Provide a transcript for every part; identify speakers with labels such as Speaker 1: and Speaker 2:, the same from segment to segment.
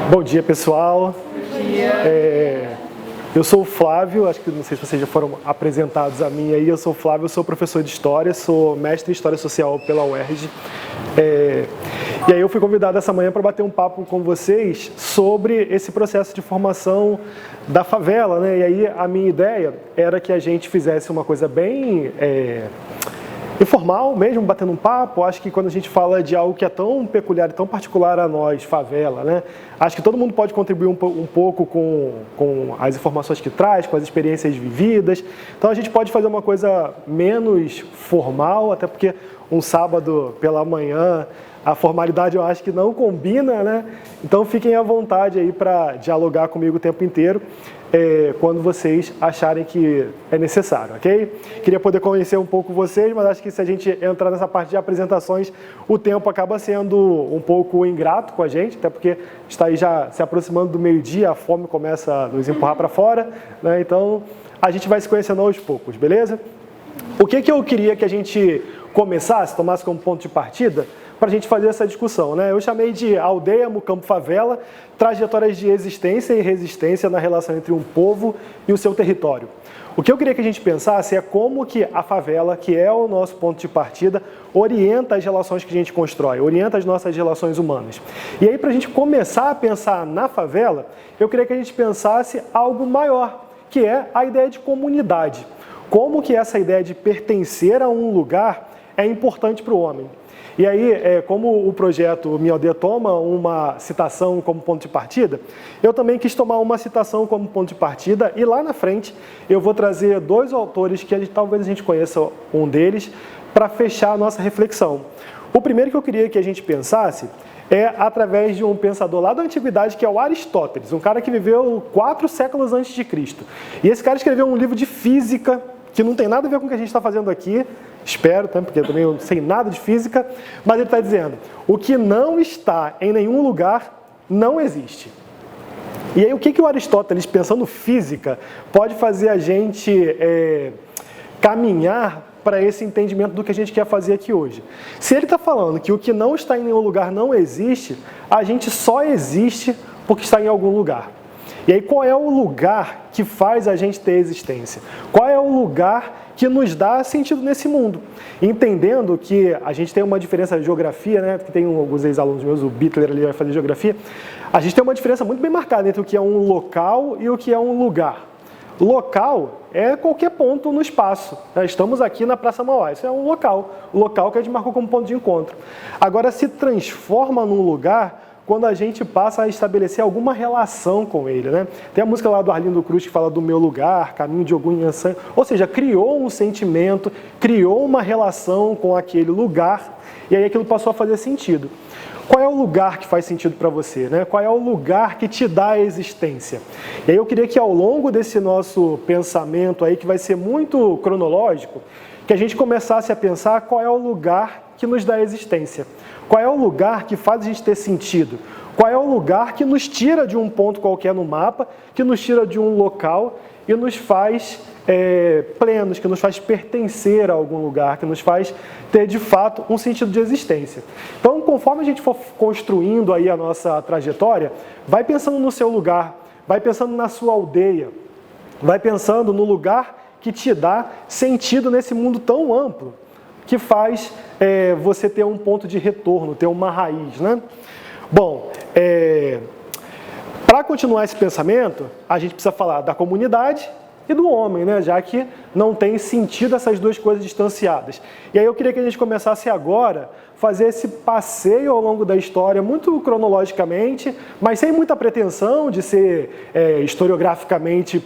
Speaker 1: Bom dia, pessoal.
Speaker 2: Bom dia.
Speaker 1: Eu sou o Flávio, acho que não sei se vocês já foram apresentados a mim aí. Eu sou o Flávio, eu sou professor de História, sou mestre em História Social pela UERJ. E aí eu fui convidado essa manhã para bater um papo com vocês sobre esse processo de formação da favela, né? E aí a minha ideia era que a gente fizesse uma coisa bem informal mesmo, batendo um papo. Acho que quando a gente fala de algo que é tão peculiar e tão particular a nós, favela, né? Acho que todo mundo pode contribuir um pouco com as informações que traz, com as experiências vividas. Então a gente pode fazer uma coisa menos formal, até porque um sábado pela manhã a formalidade eu acho que não combina, né? Então fiquem à vontade aí para dialogar comigo o tempo inteiro. Quando vocês acharem que é necessário, ok? Queria poder conhecer um pouco vocês, mas acho que se a gente entrar nessa parte de apresentações, o tempo acaba sendo um pouco ingrato com a gente, até porque está aí já se aproximando do meio-dia, a fome começa a nos empurrar para fora, né? Então a gente vai se conhecendo aos poucos, beleza? O que eu queria que a gente começasse, tomasse como ponto de partida, para a gente fazer essa discussão, né? Eu chamei de aldeia, mucambo, favela, trajetórias de existência e resistência na relação entre um povo e o seu território. O que eu queria que a gente pensasse é como que a favela, que é o nosso ponto de partida, orienta as relações que a gente constrói, orienta as nossas relações humanas. E aí, para a gente começar a pensar na favela, eu queria que a gente pensasse algo maior, que é a ideia de comunidade. Como que essa ideia de pertencer a um lugar é importante para o homem. E aí, como o projeto Minha Aldeia toma uma citação como ponto de partida, eu também quis tomar uma citação como ponto de partida e lá na frente eu vou trazer dois autores que talvez a gente conheça um deles para fechar a nossa reflexão. O primeiro que eu queria que a gente pensasse é através de um pensador lá da antiguidade que é o Aristóteles, um cara que viveu 4 séculos antes de Cristo. E esse cara escreveu um livro de física que não tem nada a ver com o que a gente está fazendo aqui, espero, porque eu também não sei nada de física, mas ele está dizendo, o que não está em nenhum lugar não existe. E aí o que o Aristóteles, pensando física, pode fazer a gente caminhar para esse entendimento do que a gente quer fazer aqui hoje? Se ele está falando que o que não está em nenhum lugar não existe, a gente só existe porque está em algum lugar. E aí, qual é o lugar que faz a gente ter existência? Qual é o lugar que nos dá sentido nesse mundo? Entendendo que a gente tem uma diferença de geografia, né? Que tem alguns ex-alunos meus, o Bitler ali vai fazer geografia. A gente tem uma diferença muito bem marcada entre o que é um local e o que é um lugar. Local é qualquer ponto no espaço. Estamos aqui na Praça Mauá, isso é um local. O local que a gente marcou como ponto de encontro. Agora, se transforma num lugar quando a gente passa a estabelecer alguma relação com ele, né? Tem a música lá do Arlindo Cruz que fala do meu lugar, caminho de Ogum Inhaçã, ou seja, criou um sentimento, criou uma relação com aquele lugar, e aí aquilo passou a fazer sentido. Qual é o lugar que faz sentido para você, né? Qual é o lugar que te dá a existência? E aí eu queria que ao longo desse nosso pensamento aí, que vai ser muito cronológico, que a gente começasse a pensar qual é o lugar que nos dá a existência. Qual é o lugar que faz a gente ter sentido? Qual é o lugar que nos tira de um ponto qualquer no mapa, que nos tira de um local e nos faz plenos, que nos faz pertencer a algum lugar, que nos faz ter de fato um sentido de existência. Então, conforme a gente for construindo aí a nossa trajetória, vai pensando no seu lugar, vai pensando na sua aldeia, vai pensando no lugar que te dá sentido nesse mundo tão amplo, que faz você ter um ponto de retorno, ter uma raiz, né? Bom, para continuar esse pensamento, a gente precisa falar da comunidade e do homem, né? Já que não tem sentido essas duas coisas distanciadas. E aí eu queria que a gente começasse agora fazer esse passeio ao longo da história, muito cronologicamente, mas sem muita pretensão de ser historiograficamente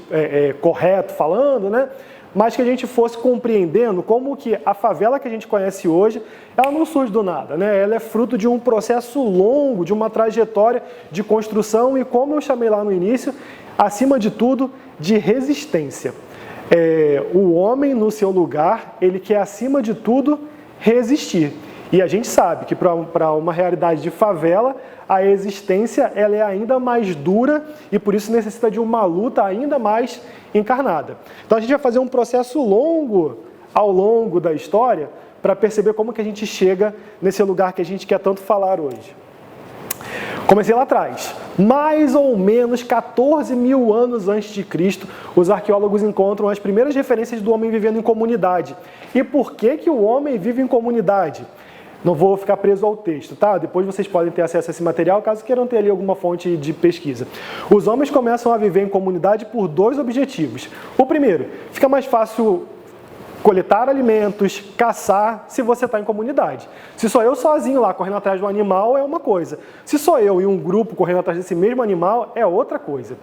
Speaker 1: correto falando, né? Mas que a gente fosse compreendendo como que a favela que a gente conhece hoje, ela não surge do nada, né? Ela é fruto de um processo longo, de uma trajetória de construção e, como eu chamei lá no início, acima de tudo, de resistência. O homem, no seu lugar, ele quer, acima de tudo, resistir. E a gente sabe que para uma realidade de favela, a existência ela é ainda mais dura e por isso necessita de uma luta ainda mais encarnada. Então a gente vai fazer um processo longo ao longo da história para perceber como que a gente chega nesse lugar que a gente quer tanto falar hoje. Comecei lá atrás. Mais ou menos 14 mil anos antes de Cristo, os arqueólogos encontram as primeiras referências do homem vivendo em comunidade. E por que que o homem vive em comunidade? Não vou ficar preso ao texto, tá? Depois vocês podem ter acesso a esse material, caso queiram ter ali alguma fonte de pesquisa. Os homens começam a viver em comunidade por dois objetivos. O primeiro, fica mais fácil coletar alimentos, caçar, se você está em comunidade. Se sou eu sozinho lá correndo atrás de um animal, é uma coisa. Se sou eu e um grupo correndo atrás desse mesmo animal, é outra coisa.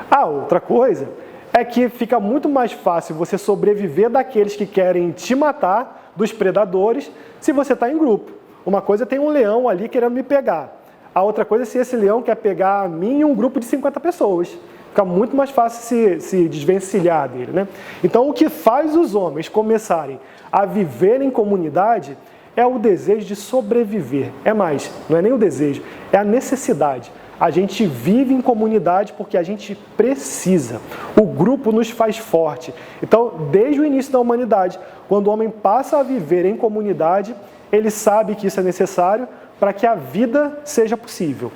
Speaker 1: A outra coisa é que fica muito mais fácil você sobreviver daqueles que querem te matar, dos predadores, se você está em grupo. Uma coisa é tem um leão ali querendo me pegar. A outra coisa é se esse leão quer pegar a mim e um grupo de 50 pessoas. Fica muito mais fácil se desvencilhar dele, né? Então, o que faz os homens começarem a viver em comunidade é o desejo de sobreviver. É mais, não é nem o desejo, é a necessidade. A gente vive em comunidade porque a gente precisa. O grupo nos faz forte. Então, desde o início da humanidade, quando o homem passa a viver em comunidade, ele sabe que isso é necessário para que a vida seja possível.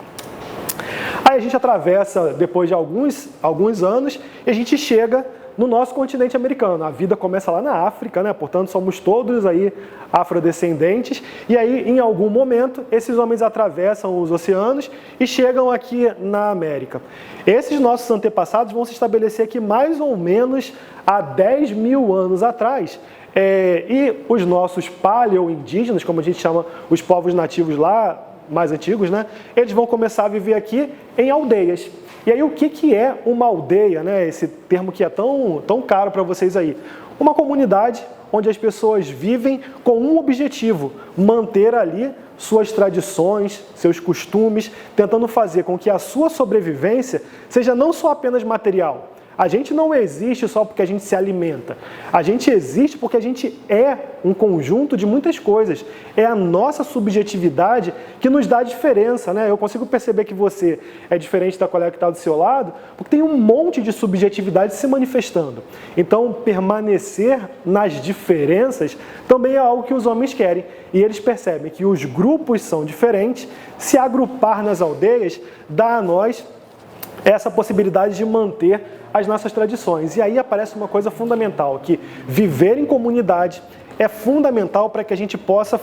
Speaker 1: Aí a gente atravessa, depois de alguns anos, e a gente chega no nosso continente americano. A vida começa lá na África, né? Portanto, somos todos aí afrodescendentes. E aí, em algum momento, esses homens atravessam os oceanos e chegam aqui na América. Esses nossos antepassados vão se estabelecer aqui mais ou menos há 10 mil anos atrás. E os nossos paleo-indígenas, como a gente chama os povos nativos lá, mais antigos, né? Eles vão começar a viver aqui em aldeias. E aí, o que é uma aldeia, né? Esse termo que é tão caro para vocês aí. Uma comunidade onde as pessoas vivem com um objetivo, manter ali suas tradições, seus costumes, tentando fazer com que a sua sobrevivência seja não só apenas material. A gente não existe só porque a gente se alimenta. A gente existe porque a gente é um conjunto de muitas coisas. É a nossa subjetividade que nos dá a diferença, né? Eu consigo perceber que você é diferente da colega que está do seu lado, porque tem um monte de subjetividade se manifestando. Então, permanecer nas diferenças também é algo que os homens querem. E eles percebem que os grupos são diferentes, se agrupar nas aldeias dá a nós essa possibilidade de manter as nossas tradições. E aí aparece uma coisa fundamental, que viver em comunidade é fundamental para que a gente possa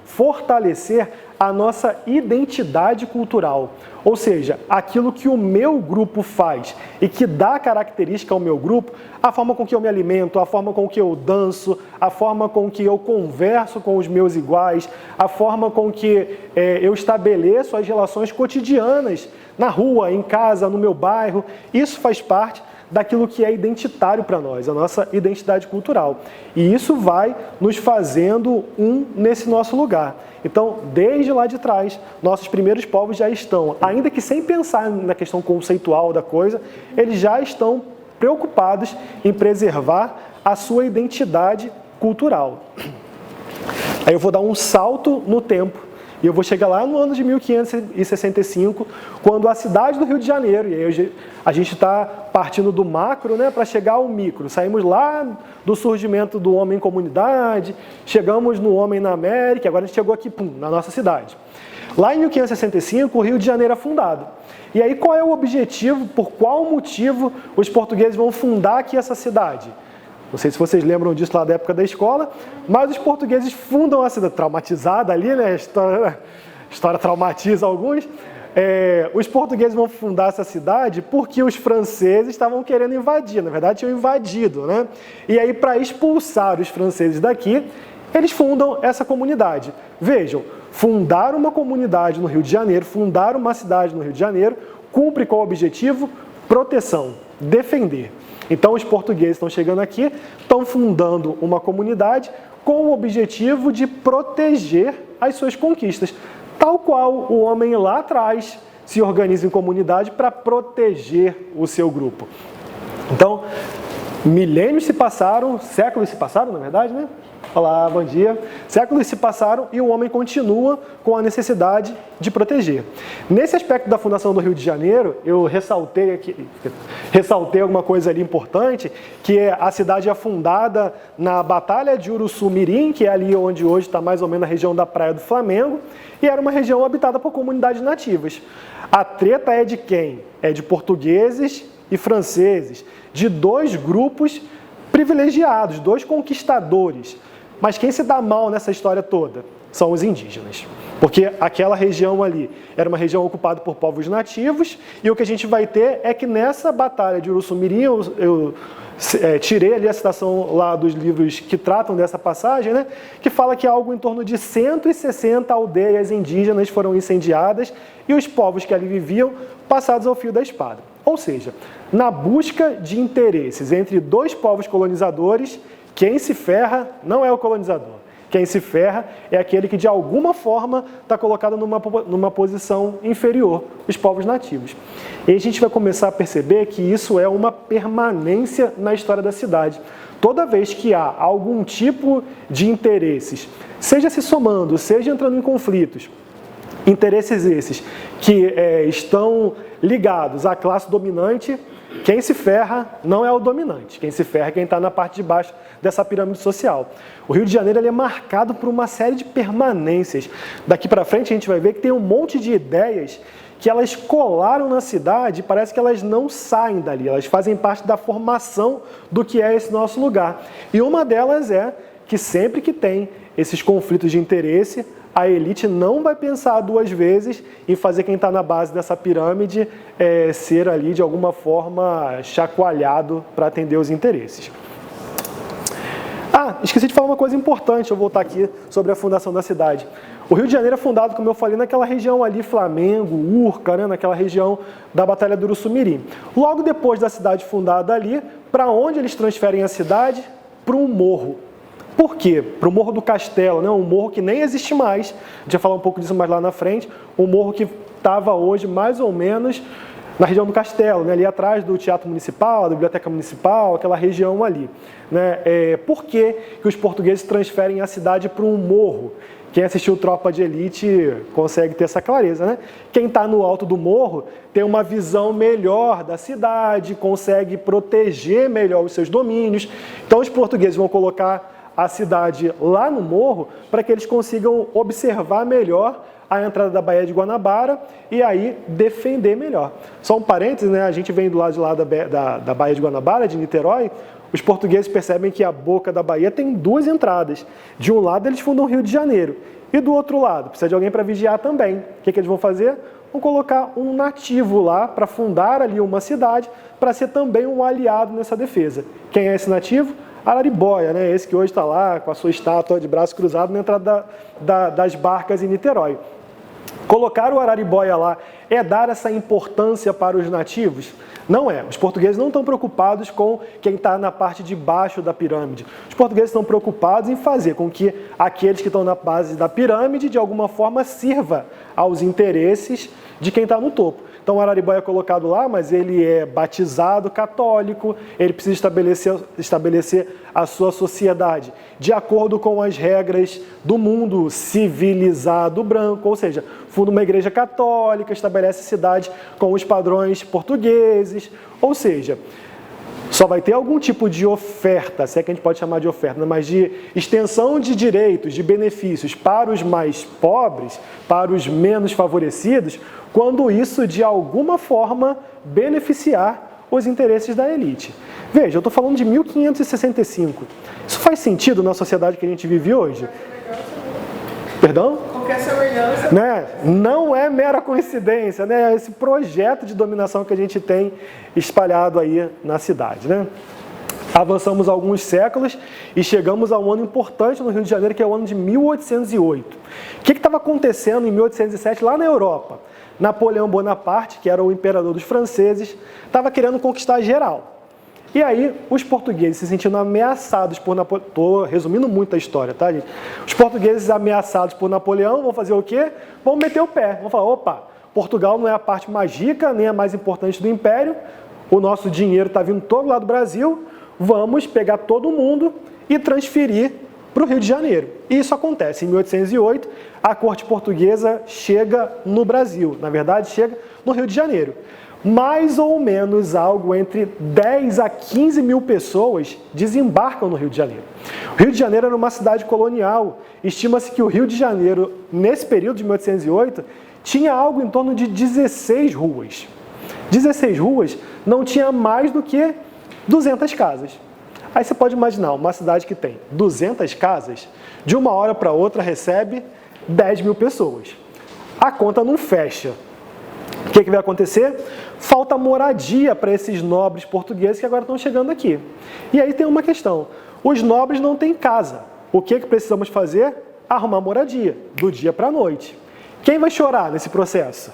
Speaker 1: fortalecer a nossa identidade cultural. Ou seja, aquilo que o meu grupo faz e que dá característica ao meu grupo, a forma com que eu me alimento, a forma com que eu danço, a forma com que eu converso com os meus iguais, a forma com que eu estabeleço as relações cotidianas na rua, em casa, no meu bairro. Isso faz parte daquilo que é identitário para nós, a nossa identidade cultural. E isso vai nos fazendo nesse nosso lugar. Então, desde lá de trás, nossos primeiros povos já estão, ainda que sem pensar na questão conceitual da coisa, eles já estão preocupados em preservar a sua identidade cultural. Aí eu vou dar um salto no tempo. E eu vou chegar lá no ano de 1565, quando a cidade do Rio de Janeiro, e aí a gente está partindo do macro, né, para chegar ao micro. Saímos lá do surgimento do homem em comunidade, chegamos no homem na América, agora a gente chegou aqui, na nossa cidade. Lá em 1565, o Rio de Janeiro é fundado. E aí qual é o objetivo, por qual motivo os portugueses vão fundar aqui essa cidade? Não sei se vocês lembram disso lá da época da escola, mas os portugueses fundam a cidade, traumatizada ali, né? A história traumatiza alguns. Os portugueses vão fundar essa cidade porque os franceses estavam querendo invadir, na verdade tinham invadido, né? E aí, para expulsar os franceses daqui, eles fundam essa comunidade. Vejam, fundar uma comunidade no Rio de Janeiro, fundar uma cidade no Rio de Janeiro, cumpre qual objetivo? Proteção, defender. Então, os portugueses estão chegando aqui, estão fundando uma comunidade com o objetivo de proteger as suas conquistas, tal qual o homem lá atrás se organiza em comunidade para proteger o seu grupo. Então, milênios se passaram, séculos se passaram, na verdade, né? Olá, bom dia. Séculos se passaram e o homem continua com a necessidade de proteger. Nesse aspecto da fundação do Rio de Janeiro, eu ressaltei alguma coisa ali importante, que é a cidade é fundada na Batalha de Uruçu-Mirim, que é ali onde hoje está mais ou menos a região da Praia do Flamengo, e era uma região habitada por comunidades nativas. A treta é de quem? É de portugueses e franceses, de dois grupos privilegiados, dois conquistadores. Mas quem se dá mal nessa história toda são os indígenas. Porque aquela região ali era uma região ocupada por povos nativos, e o que a gente vai ter é que nessa batalha de Uruçu-Mirim, eu tirei ali a citação lá dos livros que tratam dessa passagem, né, que fala que algo em torno de 160 aldeias indígenas foram incendiadas e os povos que ali viviam passados ao fio da espada. Ou seja, na busca de interesses entre dois povos colonizadores, quem se ferra não é o colonizador. Quem se ferra é aquele que, de alguma forma, está colocado numa posição inferior, os povos nativos. E a gente vai começar a perceber que isso é uma permanência na história da cidade. Toda vez que há algum tipo de interesses, seja se somando, seja entrando em conflitos, interesses esses que estão ligados à classe dominante, quem se ferra não é o dominante, quem se ferra é quem está na parte de baixo dessa pirâmide social. O Rio de Janeiro ele é marcado por uma série de permanências. Daqui para frente a gente vai ver que tem um monte de ideias que elas colaram na cidade e parece que elas não saem dali, elas fazem parte da formação do que é esse nosso lugar. E uma delas é que sempre que tem esses conflitos de interesse, a elite não vai pensar duas vezes em fazer quem está na base dessa pirâmide ser ali de alguma forma chacoalhado para atender os interesses. Esqueci de falar uma coisa importante, deixa eu voltar aqui sobre a fundação da cidade. O Rio de Janeiro é fundado, como eu falei, naquela região ali, Flamengo, Urca, né, naquela região da Batalha do Uruçu-Mirim. Logo depois da cidade fundada ali, para onde eles transferem a cidade? Para um morro. Por quê? Para o Morro do Castelo, né? Um morro que nem existe mais, a gente vai falar um pouco disso mais lá na frente, um morro que estava hoje mais ou menos na região do Castelo, né? Ali atrás do Teatro Municipal, da Biblioteca Municipal, aquela região ali. Né? Por que os portugueses transferem a cidade para um morro? Quem assistiu Tropa de Elite consegue ter essa clareza, né? Quem está no alto do morro tem uma visão melhor da cidade, consegue proteger melhor os seus domínios. Então os portugueses vão colocar a cidade lá no morro para que eles consigam observar melhor a entrada da Baía de Guanabara e aí defender melhor. Só um parênteses, né? A gente vem do lado de lá da Baía de Guanabara, de Niterói, os portugueses percebem que a boca da Baía tem duas entradas. De um lado eles fundam o Rio de Janeiro e do outro lado precisa de alguém para vigiar também. O que eles vão fazer? Vão colocar um nativo lá para fundar ali uma cidade para ser também um aliado nessa defesa. Quem é esse nativo? Araribóia, né? Esse que hoje está lá com a sua estátua de braço cruzado na entrada das barcas em Niterói. Colocar o Araribóia lá é dar essa importância para os nativos? Não é. Os portugueses não estão preocupados com quem está na parte de baixo da pirâmide. Os portugueses estão preocupados em fazer com que aqueles que estão na base da pirâmide, de alguma forma, sirva aos interesses de quem está no topo. Então o Araribóia é colocado lá, mas ele é batizado católico, ele precisa estabelecer a sua sociedade de acordo com as regras do mundo civilizado branco, ou seja, funda uma igreja católica, estabelece cidade com os padrões portugueses, ou seja, só vai ter algum tipo de oferta, se é que a gente pode chamar de oferta, mas de extensão de direitos, de benefícios para os mais pobres, para os menos favorecidos, quando isso de alguma forma beneficiar os interesses da elite. Veja, eu estou falando de 1565. Isso faz sentido na sociedade que a gente vive hoje? Perdão?
Speaker 2: Qualquer semelhança.
Speaker 1: Né? Não é mera coincidência, né? Esse projeto de dominação que a gente tem espalhado aí na cidade, né? Avançamos alguns séculos e chegamos a um ano importante no Rio de Janeiro, que é o ano de 1808. O que estava acontecendo em 1807 lá na Europa? Napoleão Bonaparte, que era o imperador dos franceses, estava querendo conquistar geral. E aí, os portugueses se sentindo ameaçados por Napoleão... Estou resumindo muito a história, tá, gente? Os portugueses ameaçados por Napoleão vão fazer o quê? Vão meter o pé. Vão falar, opa, Portugal não é a parte mais rica, nem a mais importante do império. O nosso dinheiro está vindo todo lá do Brasil. Vamos pegar todo mundo e transferir para o Rio de Janeiro. E isso acontece em 1808, a corte portuguesa chega no Brasil, na verdade chega no Rio de Janeiro. Mais ou menos algo entre 10 a 15 mil pessoas desembarcam no Rio de Janeiro. O Rio de Janeiro era uma cidade colonial. Estima-se que o Rio de Janeiro, nesse período de 1808, tinha algo em torno de 16 ruas. 16 ruas não tinha mais do que 200 casas. Aí você pode imaginar, uma cidade que tem 200 casas, de uma hora para outra recebe 10 mil pessoas. A conta não fecha. O que vai acontecer? Falta moradia para esses nobres portugueses que agora estão chegando aqui. E aí tem uma questão. Os nobres não têm casa. O que precisamos fazer? Arrumar moradia, do dia para a noite. Quem vai chorar nesse processo?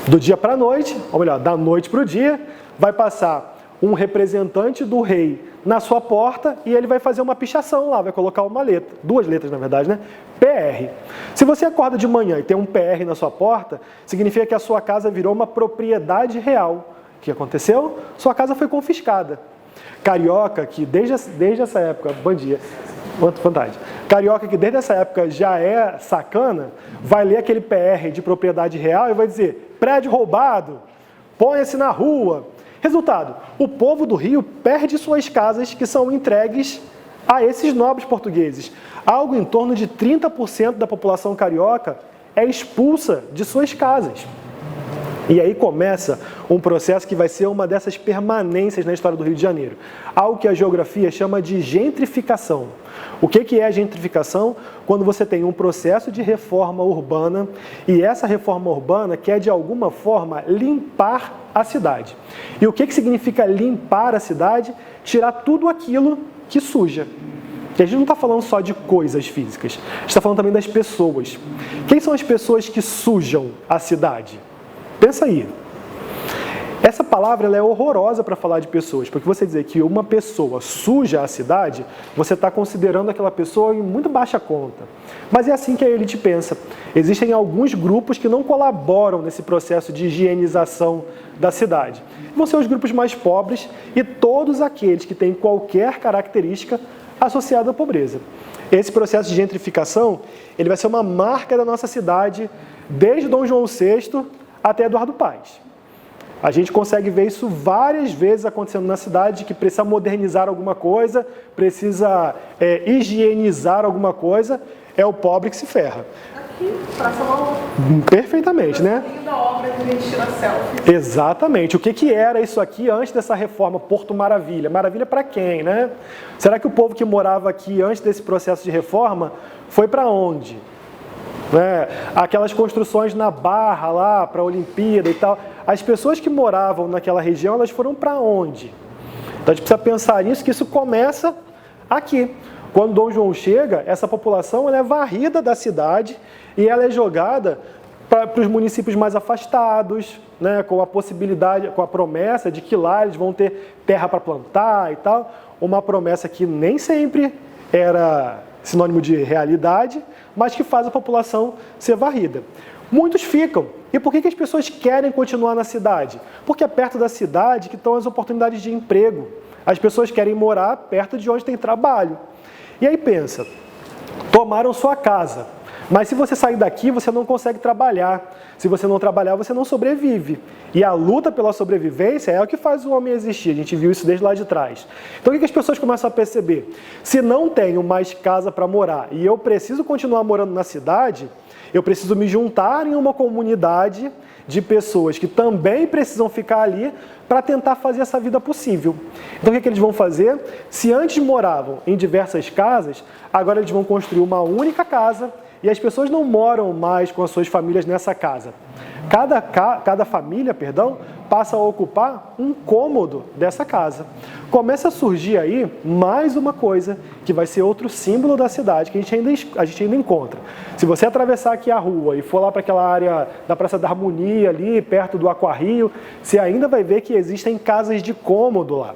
Speaker 1: Do dia para a noite, ou melhor, da noite para o dia, vai passar um representante do rei na sua porta e ele vai fazer uma pichação lá, vai colocar uma letra, 2 letras na verdade, né? PR. Se você acorda de manhã e tem um PR na sua porta, significa que a sua casa virou uma propriedade real. O que aconteceu? Sua casa foi confiscada. Carioca, que desde essa época, bom dia, vantagem. Carioca, que desde essa época já é sacana, vai ler aquele PR de propriedade real e vai dizer, prédio roubado, ponha-se na rua. Resultado, o povo do Rio perde suas casas que são entregues a esses nobres portugueses. Algo em torno de 30% da população carioca é expulsa de suas casas. E aí começa um processo que vai ser uma dessas permanências na história do Rio de Janeiro. Algo que a geografia chama de gentrificação. O que é a gentrificação? Quando você tem um processo de reforma urbana e essa reforma urbana quer, de alguma forma, limpar a cidade. E o que significa limpar a cidade? Tirar tudo aquilo que suja. E a gente não está falando só de coisas físicas, a gente está falando também das pessoas. Quem são as pessoas que sujam a cidade? Pensa aí. Essa palavra ela é horrorosa para falar de pessoas, porque você dizer que uma pessoa suja a cidade, você está considerando aquela pessoa em muito baixa conta. Mas é assim que a elite pensa. Existem alguns grupos que não colaboram nesse processo de higienização da cidade. Vão ser os grupos mais pobres e todos aqueles que têm qualquer característica associada à pobreza. Esse processo de gentrificação ele vai ser uma marca da nossa cidade desde Dom João VI até Eduardo Paes. A gente consegue ver isso várias vezes acontecendo na cidade, que precisa modernizar alguma coisa, precisa higienizar alguma coisa, é o pobre que se ferra.
Speaker 2: Aqui, Praça Mauá.
Speaker 1: Perfeitamente, né?
Speaker 2: Da obra que a gente tira selfie.
Speaker 1: Exatamente. O que era isso aqui antes dessa reforma Porto Maravilha? Maravilha para quem, né? Será que o povo que morava aqui antes desse processo de reforma foi para onde? Aquelas construções na Barra lá, para a Olimpíada e tal, as pessoas que moravam naquela região, elas foram para onde? Então a gente precisa pensar nisso, que isso começa aqui. Quando Dom João chega, essa população ela é varrida da cidade e ela é jogada para os municípios mais afastados, né, com a possibilidade, com a promessa de que lá eles vão ter terra para plantar e tal, uma promessa que nem sempre era sinônimo de realidade, mas que faz a população ser varrida. Muitos ficam. E por que as pessoas querem continuar na cidade? Porque é perto da cidade que estão as oportunidades de emprego. As pessoas querem morar perto de onde tem trabalho. E aí pensa, tomaram sua casa, mas se você sair daqui, você não consegue trabalhar. Se você não trabalhar, você não sobrevive. E a luta pela sobrevivência é o que faz o homem existir. A gente viu isso desde lá de trás. Então o que as pessoas começam a perceber? Se não tenho mais casa para morar e eu preciso continuar morando na cidade, eu preciso me juntar em uma comunidade de pessoas que também precisam ficar ali para tentar fazer essa vida possível. Então o que eles vão fazer? Se antes moravam em diversas casas, agora eles vão construir uma única casa e as pessoas não moram mais com as suas famílias nessa casa. Cada família, passa a ocupar um cômodo dessa casa. Começa a surgir aí mais uma coisa que vai ser outro símbolo da cidade que a gente ainda encontra. Se você atravessar aqui a rua e for lá para aquela área da Praça da Harmonia, ali perto do Aquarrio, você ainda vai ver que existem casas de cômodo lá.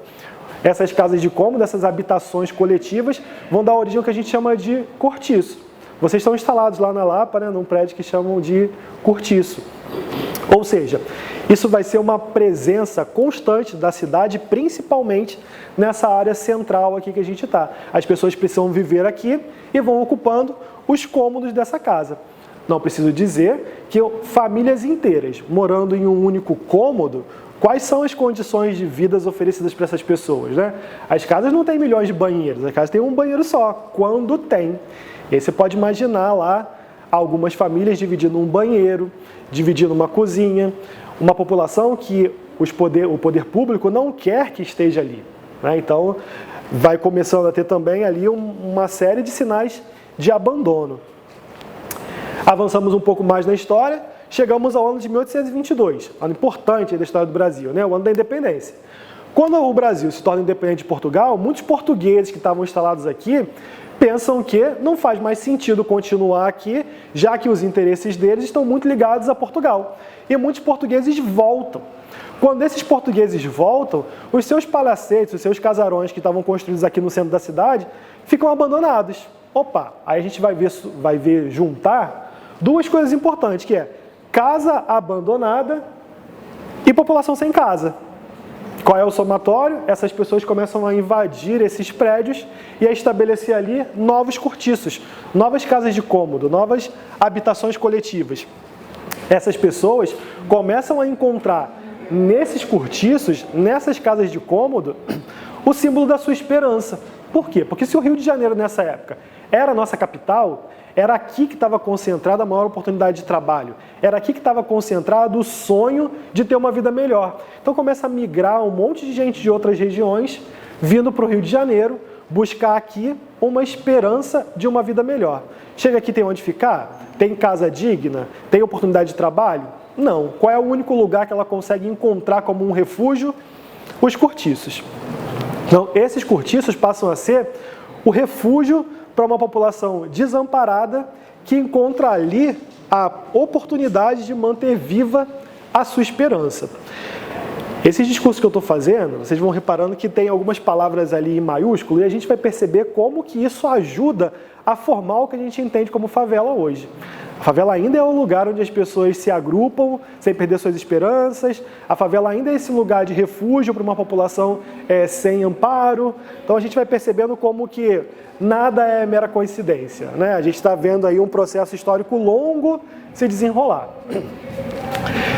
Speaker 1: Essas casas de cômodo, essas habitações coletivas, vão dar origem ao que a gente chama de cortiço. Vocês estão instalados lá na Lapa, né, num prédio que chamam de cortiço. Ou seja, isso vai ser uma presença constante da cidade, principalmente nessa área central aqui que a gente está. As pessoas precisam viver aqui e vão ocupando os cômodos dessa casa. Não preciso dizer que famílias inteiras morando em um único cômodo, quais são as condições de vida oferecidas para essas pessoas, né? As casas não têm milhões de banheiros, as casas têm um banheiro só, quando tem. E aí você pode imaginar lá algumas famílias dividindo um banheiro, dividindo uma cozinha, uma população que o poder público não quer que esteja ali, né? Então, vai começando a ter também ali uma série de sinais de abandono. Avançamos um pouco mais na história, chegamos ao ano de 1822, ano importante da história do Brasil, né? O ano da independência. Quando o Brasil se torna independente de Portugal, muitos portugueses que estavam instalados aqui pensam que não faz mais sentido continuar aqui, já que os interesses deles estão muito ligados a Portugal. E muitos portugueses voltam. Quando esses portugueses voltam, os seus palacetes, os seus casarões que estavam construídos aqui no centro da cidade, ficam abandonados. Opa, aí a gente vai ver juntar duas coisas importantes, que é casa abandonada e população sem casa. Qual é o somatório? Essas pessoas começam a invadir esses prédios e a estabelecer ali novos cortiços, novas casas de cômodo, novas habitações coletivas. Essas pessoas começam a encontrar nesses cortiços, nessas casas de cômodo, o símbolo da sua esperança. Por quê? Porque se o Rio de Janeiro nessa época era a nossa capital, era aqui que estava concentrada a maior oportunidade de trabalho. Era aqui que estava concentrado o sonho de ter uma vida melhor. Então começa a migrar um monte de gente de outras regiões, vindo para o Rio de Janeiro, buscar aqui uma esperança de uma vida melhor. Chega aqui, tem onde ficar? Tem casa digna? Tem oportunidade de trabalho? Não. Qual é o único lugar que ela consegue encontrar como um refúgio? Os cortiços. Então, esses cortiços passam a ser o refúgio para uma população desamparada que encontra ali a oportunidade de manter viva a sua esperança. Esse discurso que eu estou fazendo, vocês vão reparando que tem algumas palavras ali em maiúsculo e a gente vai perceber como que isso ajuda a formar o que a gente entende como favela hoje. A favela ainda é o lugar onde as pessoas se agrupam sem perder suas esperanças. A favela ainda é esse lugar de refúgio para uma população sem amparo. Então a gente vai percebendo como que nada é mera coincidência, né? A gente está vendo aí um processo histórico longo se desenrolar.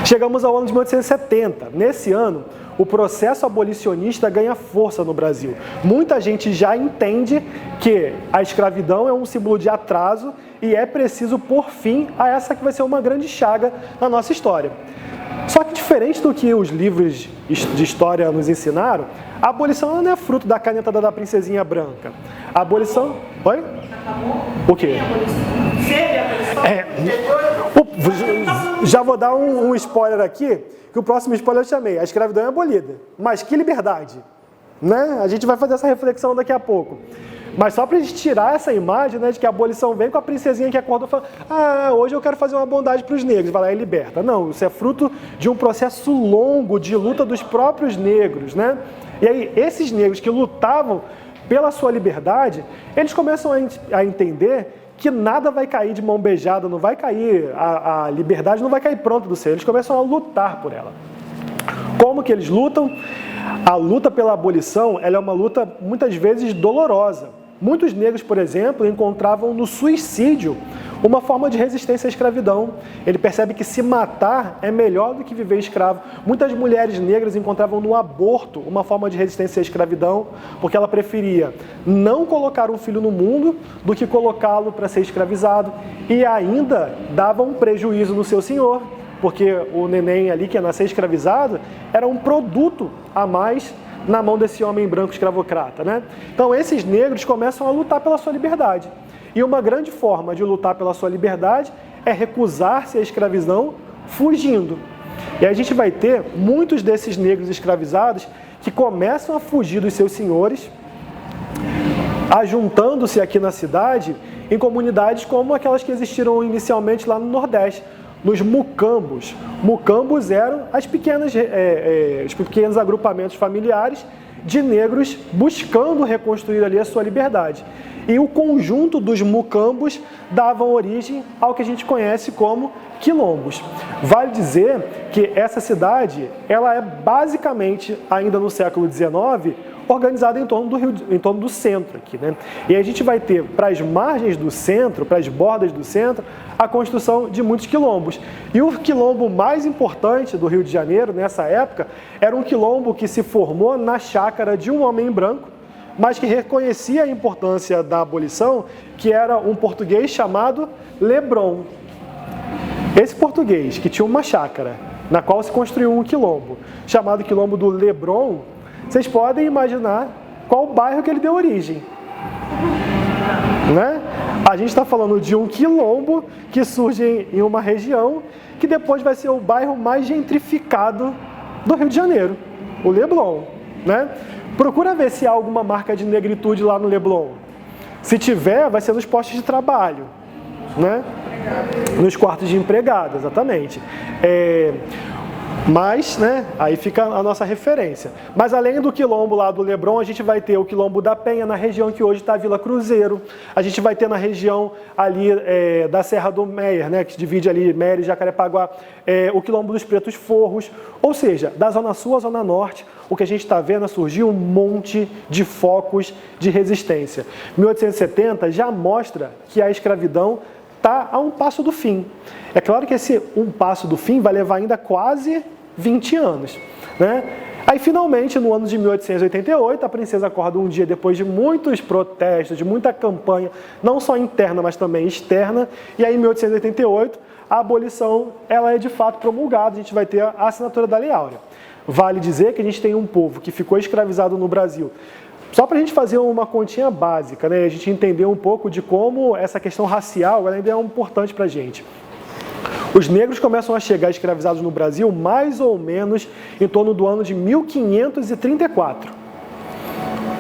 Speaker 1: Chegamos ao ano de 1870. Nesse ano, o processo abolicionista ganha força no Brasil. Muita gente já entende que a escravidão é um símbolo de atraso e é preciso pôr fim a essa que vai ser uma grande chaga na nossa história. Só que diferente do que os livros de história nos ensinaram, a abolição não é fruto da canetada da princesinha branca. A abolição... Oi? O quê? Já vou dar um spoiler aqui, que o próximo spoiler eu chamei. A escravidão é abolida. Mas que liberdade, né? A gente vai fazer essa reflexão daqui a pouco. Mas só para a gente tirar essa imagem, né, de que a abolição vem com a princesinha que acordou e fala: hoje eu quero fazer uma bondade para os negros, vai lá e liberta. Não, isso é fruto de um processo longo de luta dos próprios negros, né? E aí, esses negros que lutavam pela sua liberdade, eles começam a entender que nada vai cair de mão beijada, não vai cair, a liberdade não vai cair pronta do céu. Eles começam a lutar por ela. Como que eles lutam? A luta pela abolição, ela é uma luta muitas vezes dolorosa. Muitos negros, por exemplo, encontravam no suicídio uma forma de resistência à escravidão. Ele percebe que se matar é melhor do que viver escravo. Muitas mulheres negras encontravam no aborto uma forma de resistência à escravidão, porque ela preferia não colocar um filho no mundo do que colocá-lo para ser escravizado. E ainda dava um prejuízo no seu senhor, porque o neném ali que ia nascer escravizado era um produto a mais na mão desse homem branco escravocrata, né? Então esses negros começam a lutar pela sua liberdade. E uma grande forma de lutar pela sua liberdade é recusar-se à escravidão fugindo. E aí a gente vai ter muitos desses negros escravizados que começam a fugir dos seus senhores, ajuntando-se aqui na cidade em comunidades como aquelas que existiram inicialmente lá no Nordeste, nos mucambos. Mucambos eram os pequenos agrupamentos familiares de negros buscando reconstruir ali a sua liberdade. E o conjunto dos mucambos davam origem ao que a gente conhece como quilombos. Vale dizer que essa cidade, ela é basicamente, ainda no século XIX, organizada em torno do centro aqui, né? E a gente vai ter para as margens do centro, para as bordas do centro, a construção de muitos quilombos. E o quilombo mais importante do Rio de Janeiro nessa época era um quilombo que se formou na chácara de um homem branco, mas que reconhecia a importância da abolição, que era um português chamado Lebron. Esse português, que tinha uma chácara, na qual se construiu um quilombo, chamado quilombo do Lebron, vocês podem imaginar qual bairro que ele deu origem, né? A gente está falando de um quilombo que surge em uma região que depois vai ser o bairro mais gentrificado do Rio de Janeiro, o Leblon, né? Procura ver se há alguma marca de negritude lá no Leblon. Se tiver, vai ser nos postos de trabalho, né? Nos quartos de empregado, exatamente. Mas, né, aí fica a nossa referência. Mas além do quilombo lá do Lebron, a gente vai ter o quilombo da Penha, na região que hoje está a Vila Cruzeiro. A gente vai ter na região ali da Serra do Meier, né, que divide ali Meier e Jacarepaguá, o quilombo dos Pretos Forros. Ou seja, da Zona Sul à Zona Norte, o que a gente está vendo é surgir um monte de focos de resistência. 1870 já mostra que a escravidão está a um passo do fim. É claro que esse um passo do fim vai levar ainda quase 20 anos, né? Aí, finalmente, no ano de 1888, a princesa acorda um dia depois de muitos protestos, de muita campanha, não só interna, mas também externa, e aí, em 1888, a abolição ela é de fato promulgada, a gente vai ter a assinatura da Lei Áurea. Vale dizer que a gente tem um povo que ficou escravizado no Brasil. Só para a gente fazer uma continha básica, né? A gente entender um pouco de como essa questão racial ela ainda é importante para a gente. Os negros começam a chegar escravizados no Brasil mais ou menos em torno do ano de 1534.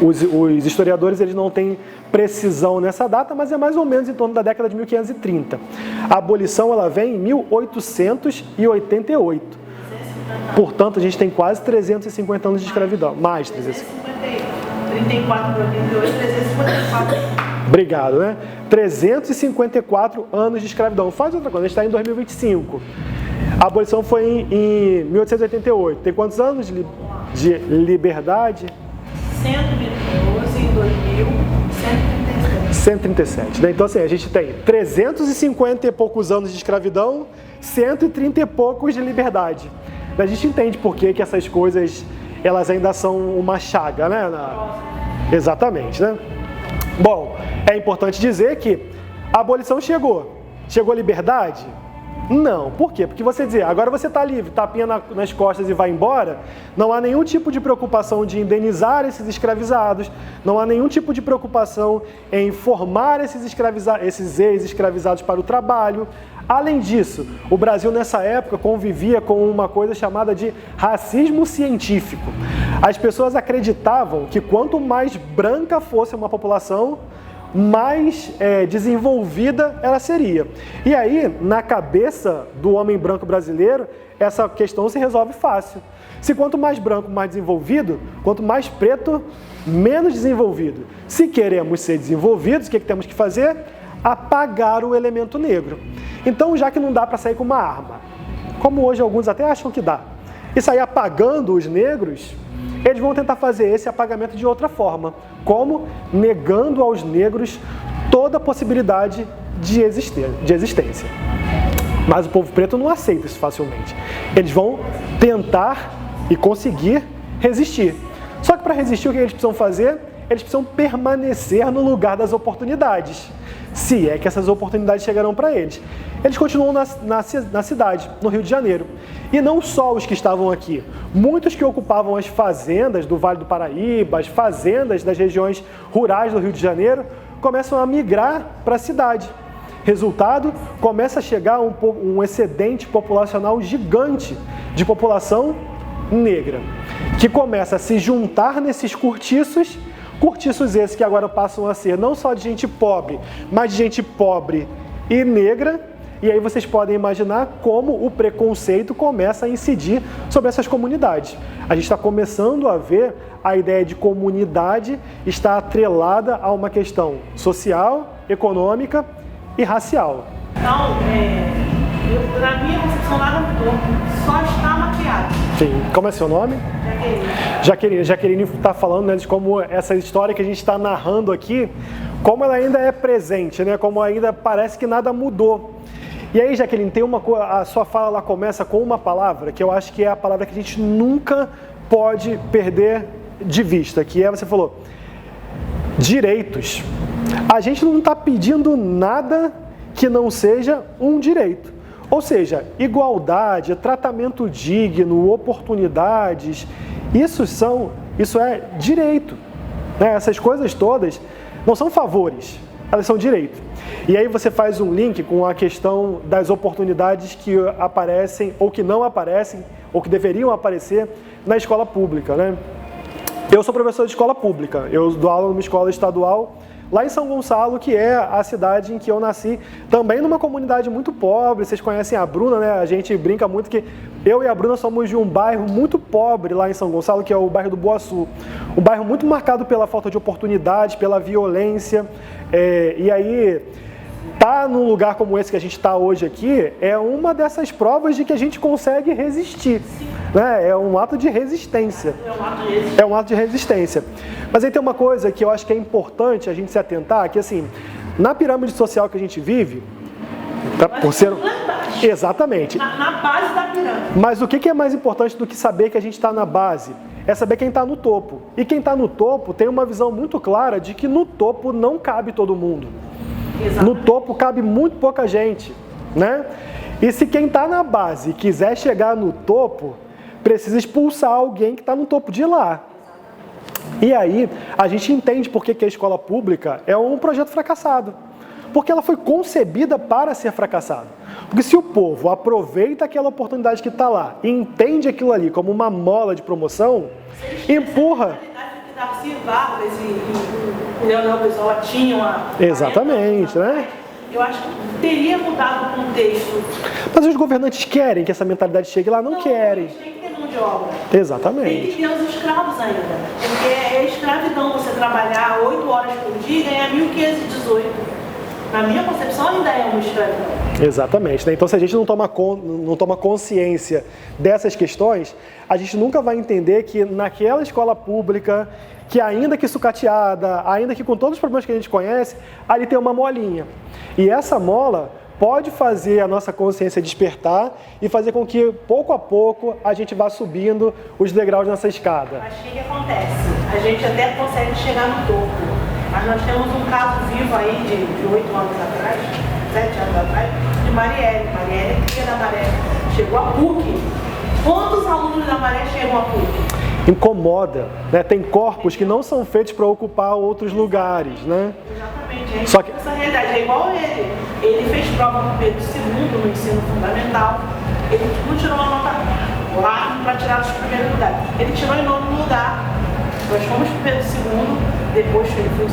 Speaker 1: Os historiadores eles não têm precisão nessa data, mas é mais ou menos em torno da década de 1530. A abolição ela vem em 1888. Portanto, a gente tem quase 350 anos de escravidão. Mais 350.
Speaker 2: 34 para 88, 354.
Speaker 1: Obrigado, né? 354 anos de escravidão. Faz outra coisa, a gente está em 2025. A abolição foi em 1888. Tem quantos anos de liberdade?
Speaker 2: 112 em 2000, 137.
Speaker 1: 137, né? Então, assim, a gente tem 350 e poucos anos de escravidão, 130 e poucos de liberdade. A gente entende por que essas coisas, elas ainda são uma chaga, né? Exatamente, né? Bom, é importante dizer que a abolição chegou. Chegou a liberdade? Não. Por quê? Porque você dizer, agora você está livre, tapinha nas costas e vai embora, não há nenhum tipo de preocupação de indenizar esses escravizados, não há nenhum tipo de preocupação em formar esses ex-escravizados para o trabalho. Além disso, o Brasil nessa época convivia com uma coisa chamada de racismo científico. As pessoas acreditavam que quanto mais branca fosse uma população, mais desenvolvida ela seria. E aí, na cabeça do homem branco brasileiro, essa questão se resolve fácil. Se quanto mais branco, mais desenvolvido, quanto mais preto, menos desenvolvido. Se queremos ser desenvolvidos, o que temos que fazer? Apagar o elemento negro. Então, já que não dá para sair com uma arma, como hoje alguns até acham que dá, e sair apagando os negros, eles vão tentar fazer esse apagamento de outra forma. Como? Negando aos negros toda a possibilidade de existência. Mas o povo preto não aceita isso facilmente. Eles vão tentar e conseguir resistir. Só que para resistir, o que eles precisam fazer? Eles precisam permanecer no lugar das oportunidades. Se é que essas oportunidades chegarão para eles. Eles continuam na cidade, no Rio de Janeiro. E não só os que estavam aqui. Muitos que ocupavam as fazendas do Vale do Paraíba, as fazendas das regiões rurais do Rio de Janeiro, começam a migrar para a cidade. Resultado, começa a chegar um excedente populacional gigante de população negra, que começa a se juntar nesses cortiços esses que agora passam a ser não só de gente pobre, mas de gente pobre e negra, e aí vocês podem imaginar como o preconceito começa a incidir sobre essas comunidades. A gente está começando a ver a ideia de comunidade estar atrelada a uma questão social, econômica e racial.
Speaker 2: Então, na minha concepção, lá no corpo só está maquiado.
Speaker 1: Sim. Como é seu nome?
Speaker 2: Jaqueline.
Speaker 1: Jaqueline está falando, né, de como essa história que a gente está narrando aqui, como ela ainda é presente, né, como ainda parece que nada mudou. E aí, Jaqueline, tem uma coisa, a sua fala lá começa com uma palavra que eu acho que é a palavra que a gente nunca pode perder de vista, que é, você falou, direitos. A gente não está pedindo nada que não seja um direito. Ou seja, igualdade, tratamento digno, oportunidades, isso é direito. Né? Essas coisas todas não são favores, elas são direito. E aí você faz um link com a questão das oportunidades que aparecem ou que não aparecem, ou que deveriam aparecer na escola pública. Né? Eu sou professor de escola pública, eu dou aula numa escola estadual, lá em São Gonçalo, que é a cidade em que eu nasci, também numa comunidade muito pobre. Vocês conhecem a Bruna, né? A gente brinca muito que eu e a Bruna somos de um bairro muito pobre lá em São Gonçalo, que é o bairro do Boaçu. Um bairro muito marcado pela falta de oportunidade, pela violência. E aí, tá num lugar como esse que a gente está hoje aqui, é uma dessas provas de que a gente consegue resistir. Né? É um ato de resistência. É um ato de resistência. Mas aí tem uma coisa que eu acho que é importante a gente se atentar, que assim, na pirâmide social que a gente vive, por ser... Exatamente.
Speaker 2: Na base da pirâmide.
Speaker 1: Mas o que é mais importante do que saber que a gente está na base? É saber quem está no topo. E quem está no topo tem uma visão muito clara de que no topo não cabe todo mundo. Exatamente. No topo cabe muito pouca gente, né? E se quem está na base quiser chegar no topo, precisa expulsar alguém que está no topo de lá. E aí, a gente entende por que a escola pública é um projeto fracassado. Porque ela foi concebida para ser fracassada. Porque se o povo aproveita aquela oportunidade que está lá e entende aquilo ali como uma mola de promoção, empurra... Exatamente, né?
Speaker 2: Eu acho que teria mudado o contexto.
Speaker 1: Mas os governantes querem que essa mentalidade chegue lá? Não querem.
Speaker 2: Tem que ter mão de obra.
Speaker 1: Exatamente.
Speaker 2: Tem que ter os escravos ainda. Porque é escravidão você trabalhar 8 horas por dia e ganhar 1.518. Na minha concepção ainda é uma escravidão.
Speaker 1: Exatamente. Né? Então, se a gente não toma consciência dessas questões, a gente nunca vai entender que naquela escola pública, que ainda que sucateada, ainda que com todos os problemas que a gente conhece, ali tem uma molinha. E essa mola pode fazer a nossa consciência despertar e fazer com que, pouco a pouco, a gente vá subindo os degraus nessa escada.
Speaker 2: Mas o que acontece? A gente até consegue chegar no topo. Mas nós temos um caso vivo aí de 8 anos atrás, 7 anos atrás, de Marielle. Marielle é cria da Maré. Chegou a PUC. Quantos alunos da Maré chegam a PUC?
Speaker 1: Incomoda, né? Tem corpos que não são feitos para ocupar outros lugares, né?
Speaker 2: Exatamente.
Speaker 1: Só que
Speaker 2: essa realidade é igual ele. Ele fez prova no Pedro II, no ensino fundamental. Ele não tirou uma nota lá para tirar dos primeiros lugares. Ele tirou em nono lugar. Nós fomos para o Pedro II, depois que ele foi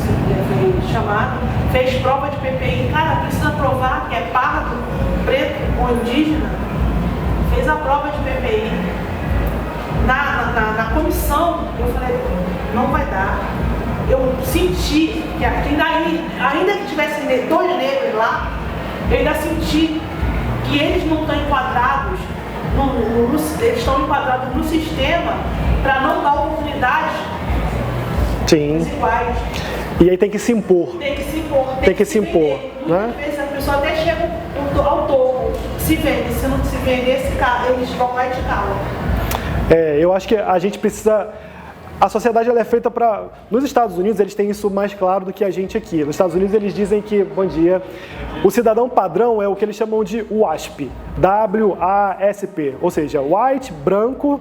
Speaker 2: chamado, fez prova de PPI. Cara, precisa provar que é pardo, preto ou indígena. Fez a prova de PPI. Na comissão, eu falei, não vai dar. Eu senti que ainda que tivesse 2 negros lá, eu ainda senti que eles não estão enquadrados, eles estão enquadrados no sistema para não dar oportunidades iguais.
Speaker 1: E aí tem que se impor. Tem que se impor. Né?
Speaker 2: Muitas vezes a pessoa até chega ao topo, se vende. Se não se vender, eles vão lá e te calam.
Speaker 1: Eu acho que a gente precisa... A sociedade ela é feita para... Nos Estados Unidos, eles têm isso mais claro do que a gente aqui. Nos Estados Unidos, eles dizem que, bom dia, o cidadão padrão é o que eles chamam de WASP. W-A-S-P. Ou seja, white, branco,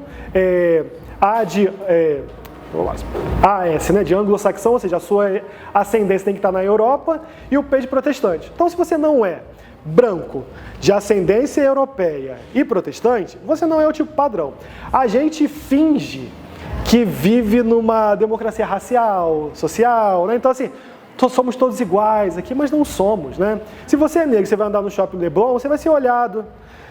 Speaker 1: AS, né, de anglo-saxão, ou seja, a sua ascendência tem que estar na Europa, e o P de protestante. Então, se você não é branco, de ascendência europeia e protestante, você não é o tipo padrão. A gente finge que vive numa democracia racial, social, né? Então, assim, somos todos iguais aqui, mas não somos, né? Se você é negro, você vai andar no shopping Leblon, você vai ser olhado.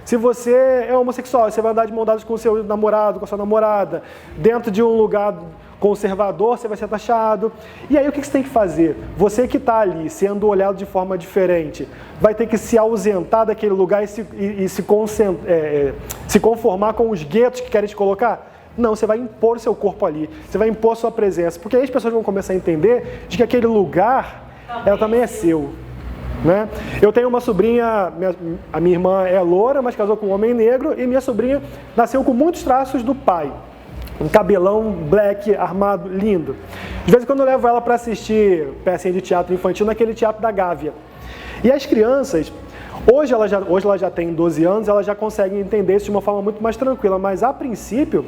Speaker 1: Se você é homossexual, você vai andar de mão dadas com o seu namorado, com a sua namorada, dentro de um lugar conservador, você vai ser taxado. E aí o que você tem que fazer? Você que está ali sendo olhado de forma diferente, vai ter que se ausentar daquele lugar e se conformar com os guetos que querem te colocar? Não, você vai impor o seu corpo ali, você vai impor a sua presença, porque aí as pessoas vão começar a entender de que aquele lugar, ela também é seu. Né? Eu tenho uma sobrinha, a minha irmã é loura, mas casou com um homem negro, e minha sobrinha nasceu com muitos traços do pai. Um cabelão black, armado, lindo. De vez em quando eu levo ela para assistir pecinha de teatro infantil naquele teatro da Gávea. E as crianças, hoje ela já tem 12 anos, elas já conseguem entender isso de uma forma muito mais tranquila, mas a princípio,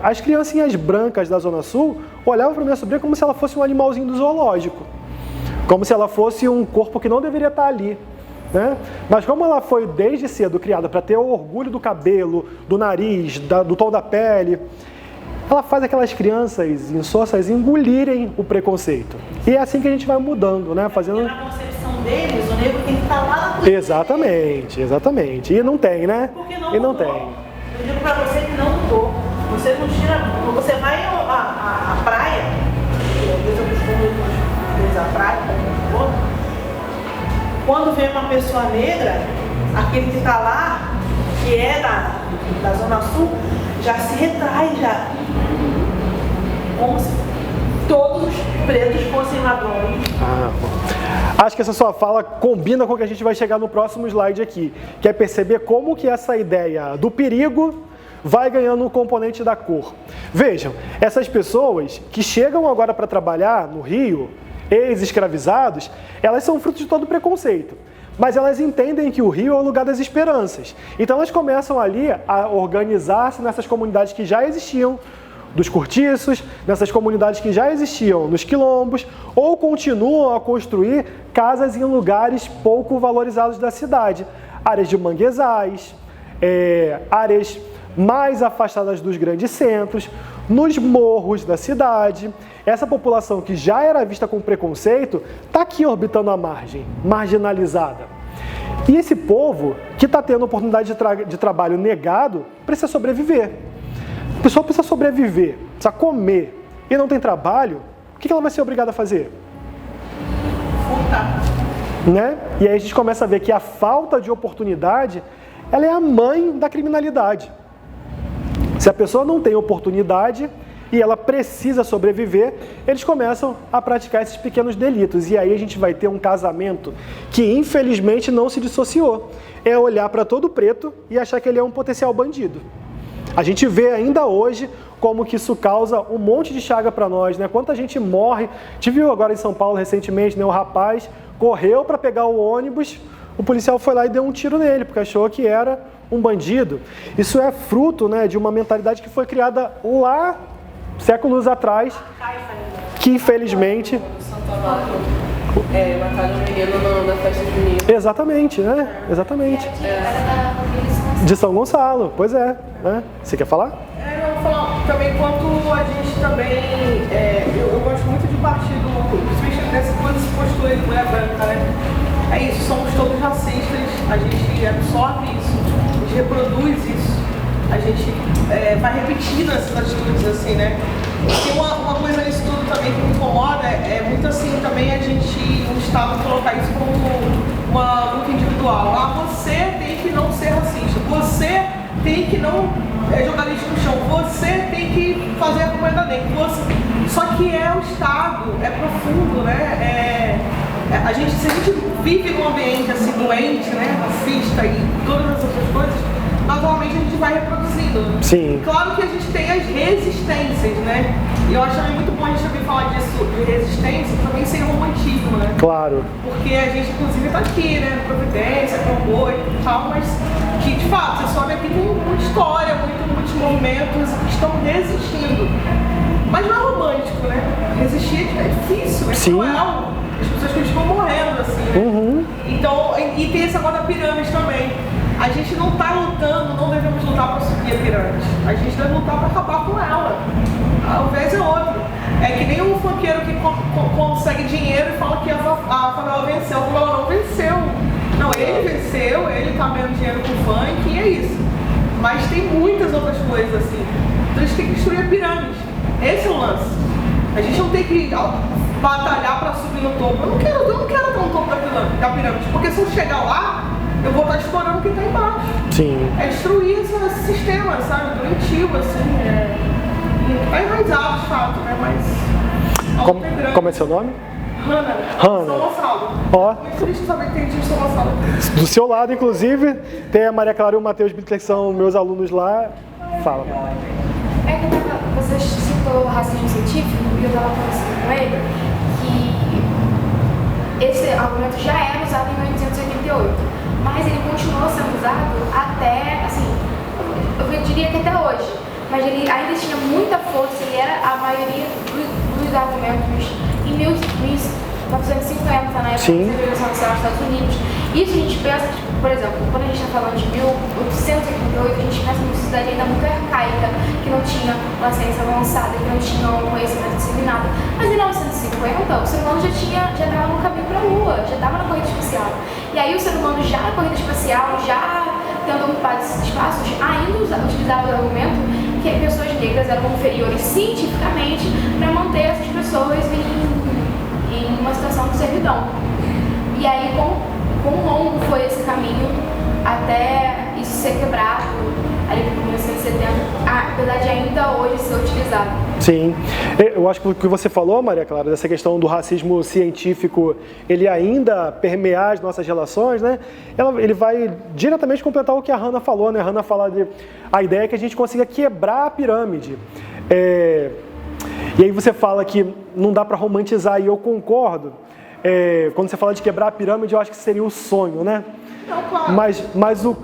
Speaker 1: as criancinhas brancas da Zona Sul olhavam para minha sobrinha como se ela fosse um animalzinho do zoológico. Como se ela fosse um corpo que não deveria estar ali. Né? Mas como ela foi desde cedo criada para ter o orgulho do cabelo, do nariz, do tom da pele, ela faz aquelas crianças insossas engolirem o preconceito. E é assim que a gente vai mudando, né? Fazendo...
Speaker 2: Porque na concepção deles, o negro tem que estar lá na coisa.
Speaker 1: Exatamente. E não tem, né?
Speaker 2: Porque não
Speaker 1: e não
Speaker 2: mudou.
Speaker 1: tem.
Speaker 2: Eu digo para você que não mudou. Você não tira... Você vai à praia, às vezes eu costumo à praia, quando vem uma pessoa negra, aquele que está lá, que é da Zona Sul, já se retrai, já. Como se todos os pretos fossem ladrões.
Speaker 1: Acho que essa sua fala combina com o que a gente vai chegar no próximo slide aqui, que é perceber como que essa ideia do perigo vai ganhando o componente da cor. Vejam, essas pessoas que chegam agora para trabalhar no Rio, ex-escravizados, elas são fruto de todo o preconceito. Mas elas entendem que o Rio é o lugar das esperanças. Então elas começam ali a organizar-se nessas comunidades que já existiam, dos cortiços, nessas comunidades que já existiam nos quilombos, ou continuam a construir casas em lugares pouco valorizados da cidade. Áreas de manguezais, áreas mais afastadas dos grandes centros, nos morros da cidade. Essa população que já era vista com preconceito está aqui orbitando a margem, marginalizada. E esse povo que está tendo oportunidade de trabalho negado precisa sobreviver. A pessoa precisa sobreviver, precisa comer e não tem trabalho, o que ela vai ser obrigada a fazer? Né? E aí a gente começa a ver que a falta de oportunidade, ela é a mãe da criminalidade. Se a pessoa não tem oportunidade e ela precisa sobreviver, eles começam a praticar esses pequenos delitos. E aí a gente vai ter um casamento que infelizmente não se dissociou. É olhar para todo preto e achar que ele é um potencial bandido. A gente vê ainda hoje como que isso causa um monte de chaga para nós, né? Quanta gente morre. A gente viu agora em São Paulo recentemente, né? O rapaz correu para pegar o ônibus, o policial foi lá e deu um tiro nele, porque achou que era um bandido. Isso é fruto, né, de uma mentalidade que foi criada lá, séculos atrás, que infelizmente...
Speaker 3: Mataram um menino na festa junina.
Speaker 1: Exatamente, né? Exatamente. De São Gonçalo, pois é. Né? Você quer falar?
Speaker 3: Eu vou falar também quanto a gente também... eu gosto muito de partido, principalmente dessa postura de mulher branca, né? É isso, somos todos racistas, a gente absorve isso, a gente reproduz isso, a gente vai repetindo essas atitudes assim, né? E uma coisa nisso tudo também que me incomoda é muito assim também a gente, no Estado, colocar isso como uma luta individual. Você tem que não ser racista, você tem que não jogar lixo no chão, você tem que fazer a comida dentro. Só que o Estado, é profundo, né? Se a gente vive num ambiente assim doente, né, racista e todas essas outras coisas, naturalmente a gente vai reproduzindo.
Speaker 1: Sim.
Speaker 3: Claro que a gente tem as resistências, né? E eu acho também muito bom a gente também falar disso, de resistência, também sem romantismo, né?
Speaker 1: Claro.
Speaker 3: Porque a gente inclusive tá aqui, né? Providência, Comboio e tal, mas que de fato, você sobe aqui tem muita história, muitos movimentos que estão resistindo. Mas não é romântico, né? Resistir é difícil, é cruel. As pessoas continuam morrendo, assim, né?
Speaker 1: Uhum.
Speaker 3: Então, e tem esse negócio da pirâmide também. A gente não está lutando, não devemos lutar para subir a pirâmide. A gente deve lutar para acabar com ela. O viés é outro. É que nem um funkeiro que consegue dinheiro e fala que a favela venceu. A favela não venceu. Não, ele venceu, ele tá ganhando dinheiro com o funk e é isso. Mas tem muitas outras coisas assim. Então a gente tem que destruir a pirâmide. Esse é o lance. A gente não tem que batalhar para subir no topo. Eu não quero estar no topo da pirâmide, porque se eu chegar lá, eu vou estar explorando quem está embaixo.
Speaker 1: Sim.
Speaker 3: É destruir esse sistema, sabe? Doentio, assim. Tá enraizado, de fato, né? Mas.
Speaker 1: Como é seu nome?
Speaker 3: Hanna.
Speaker 1: Hanna.
Speaker 3: São Gonçalo.
Speaker 1: Ó.
Speaker 3: Muito triste saber que tem gente de São Gonçalo.
Speaker 1: Do seu lado, inclusive, tem a Maria Clara e o Matheus que são meus alunos lá. Fala.
Speaker 4: É que você citou racismo científico e eu estava conversando com ele que esse argumento já era usado em 1888, mas ele continuou sendo usado até, assim, eu diria que até hoje, mas ele ainda tinha muita força e era a maioria dos argumentos em 1950, na época da Revolução Industrial dos Estados Unidos. Isso a gente pensa, por exemplo, quando a gente está falando de 1888, a gente pensa numa sociedade ainda muito arcaica, que não tinha uma ciência avançada, que não tinha um conhecimento disseminado. Mas em 1950, o ser humano já estava no caminho para a Lua, já estava na corrida espacial. E aí o ser humano já na corrida espacial, já tendo ocupado esses espaços, ainda utilizava o argumento que pessoas negras eram inferiores cientificamente para manter essas pessoas em uma situação de servidão. E aí, quão longo foi esse caminho até isso ser quebrado, ali por 1970, apesar de ainda hoje ser utilizado?
Speaker 1: Sim. Eu acho que o que você falou, Maria Clara, dessa questão do racismo científico, ele ainda permear as nossas relações, né? Ele vai diretamente completar o que a Hanna falou, né? A Hanna fala a ideia é que a gente consiga quebrar a pirâmide. E aí você fala que não dá para romantizar, e eu concordo. Quando você fala de quebrar a pirâmide, eu acho que seria o sonho, né?
Speaker 3: Não, claro.
Speaker 1: Mas o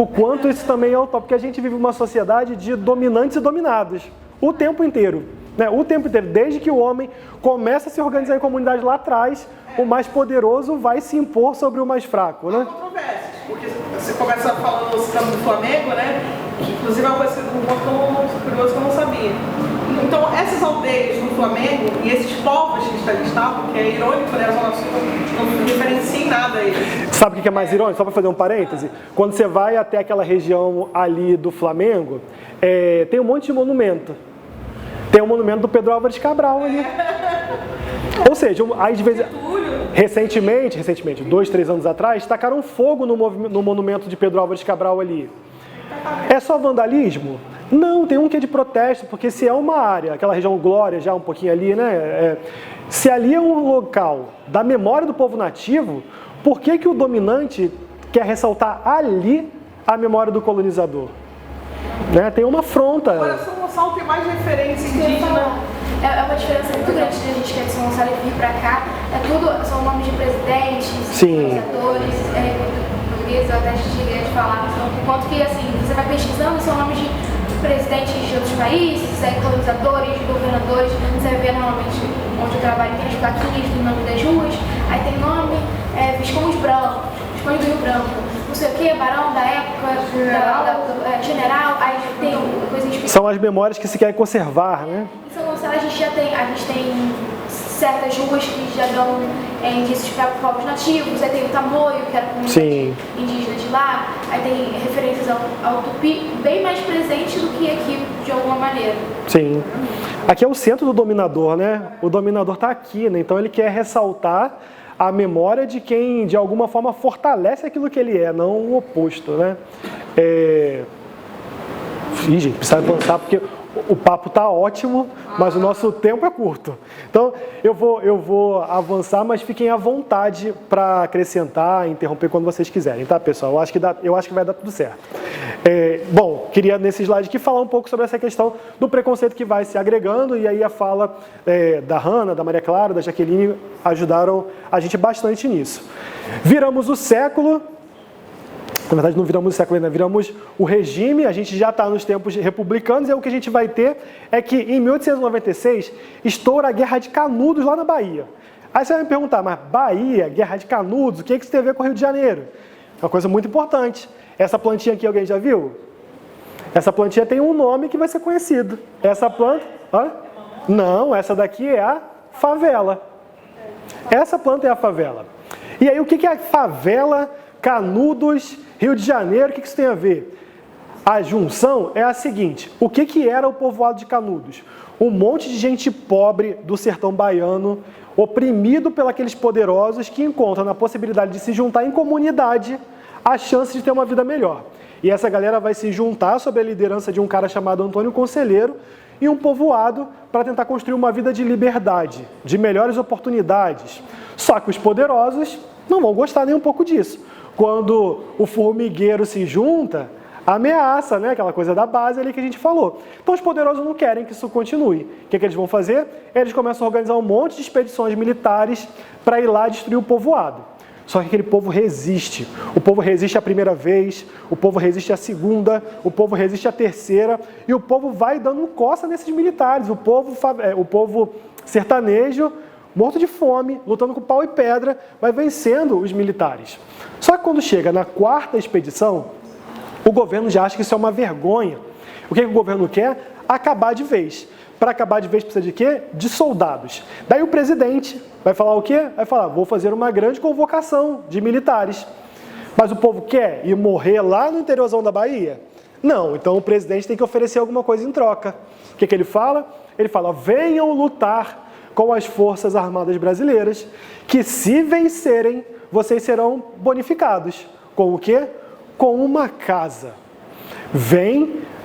Speaker 1: quanto isso também é utópico, porque a gente vive uma sociedade de dominantes e dominados o tempo inteiro, né? O tempo inteiro, desde que o homem começa a se organizar em comunidade lá atrás, o mais poderoso vai se impor sobre o mais fraco, né?
Speaker 3: Há controvérsias, porque você começa falando do Flamengo, né? Que inclusive é uma coisa curioso que eu não sabia. Então, essas aldeias no Flamengo e esses povos que está listado, que é irônico, né? A Zona Sul não diferencia em nada aí.
Speaker 1: Sabe o que é mais irônico? Só para fazer um parêntese. Quando você vai até aquela região ali do Flamengo, tem um monte de monumento. Tem um monumento do Pedro Álvares Cabral ali. Ou seja, aí de vez... Recentemente, 2, 3 anos atrás, tacaram fogo no monumento de Pedro Álvares Cabral ali. É só vandalismo? Não, tem um que é de protesto, porque se é uma área, aquela região Glória, já um pouquinho ali, né? Se ali é um local da memória do povo nativo, por que o dominante quer ressaltar ali a memória do colonizador? Né? Tem uma afronta.
Speaker 3: Agora, São Gonçalo tem mais referência indígena.
Speaker 4: É uma diferença muito grande de a gente que é de São Gonçalo e vir pra cá. São nomes de presidentes, senadores, portugueses, até cheguei a falar. Enquanto que, assim, você vai pesquisando, são nomes de presidentes de outros países, colonizadores, governadores. Você vai ver normalmente onde eu trabalho, tem as plaquinhas do nome das ruas. Aí tem nome, Visconde Branco, Visconde do Rio Branco, não sei o que, barão da época, general, aí tem coisa específica.
Speaker 1: São as memórias que se querem conservar, né?
Speaker 4: Em São Gonçalo a gente tem certas ruas que já dão indícios para povos nativos, aí tem o Tamoio, que era a comunidade indígena de lá, aí tem referências ao Tupi bem mais presente do que aqui, de alguma maneira.
Speaker 1: Sim. Aqui é o centro do dominador, né? O dominador está aqui, né? Então ele quer ressaltar a memória de quem, de alguma forma, fortalece aquilo que ele é, não o oposto, né? Gente, precisa avançar porque o papo está ótimo, mas o nosso tempo é curto. Então, eu vou avançar, mas fiquem à vontade para acrescentar, interromper quando vocês quiserem, tá, pessoal? Eu acho que vai dar tudo certo. Bom, queria nesse slide aqui falar um pouco sobre essa questão do preconceito que vai se agregando, e aí a fala da Hanna, da Maria Clara, da Jaqueline ajudaram a gente bastante nisso. Viramos o século... Na verdade, não viramos o século ainda, viramos o regime, a gente já está nos tempos republicanos, e aí o que a gente vai ter é que em 1896 estoura a Guerra de Canudos lá na Bahia. Aí você vai me perguntar, mas Bahia, Guerra de Canudos, o que isso tem a ver com o Rio de Janeiro? É uma coisa muito importante. Essa plantinha aqui, alguém já viu? Essa plantinha tem um nome que vai ser conhecido. Essa planta... Não, essa daqui é a favela. Essa planta é a favela. E aí, o que é a favela, Canudos, Rio de Janeiro? O que isso tem a ver? A junção é a seguinte: o que era o povoado de Canudos? Um monte de gente pobre do sertão baiano, oprimido pelos poderosos, que encontram na possibilidade de se juntar em comunidade a chance de ter uma vida melhor. E essa galera vai se juntar sob a liderança de um cara chamado Antônio Conselheiro em um povoado para tentar construir uma vida de liberdade, de melhores oportunidades. Só que os poderosos não vão gostar nem um pouco disso. Quando o formigueiro se junta, ameaça, né? Aquela coisa da base ali que a gente falou. Então os poderosos não querem que isso continue. O que eles vão fazer? Eles começam a organizar um monte de expedições militares para ir lá destruir o povoado. Só que aquele povo resiste. O povo resiste a primeira vez, o povo resiste a segunda, o povo resiste a terceira, e o povo vai dando coça nesses militares. O povo sertanejo, morto de fome, lutando com pau e pedra, vai vencendo os militares. Só que quando chega na quarta expedição, o governo já acha que isso é uma vergonha. O que o governo quer? Acabar de vez. Para acabar de vez precisa de quê? De soldados. Daí o presidente vai falar o quê? Vai falar, vou fazer uma grande convocação de militares. Mas o povo quer ir morrer lá no interiorzão da Bahia? Não, então o presidente tem que oferecer alguma coisa em troca. O que ele fala? Ele fala, venham lutar com as Forças Armadas Brasileiras, que se vencerem, vocês serão bonificados. Com o quê? Com uma casa.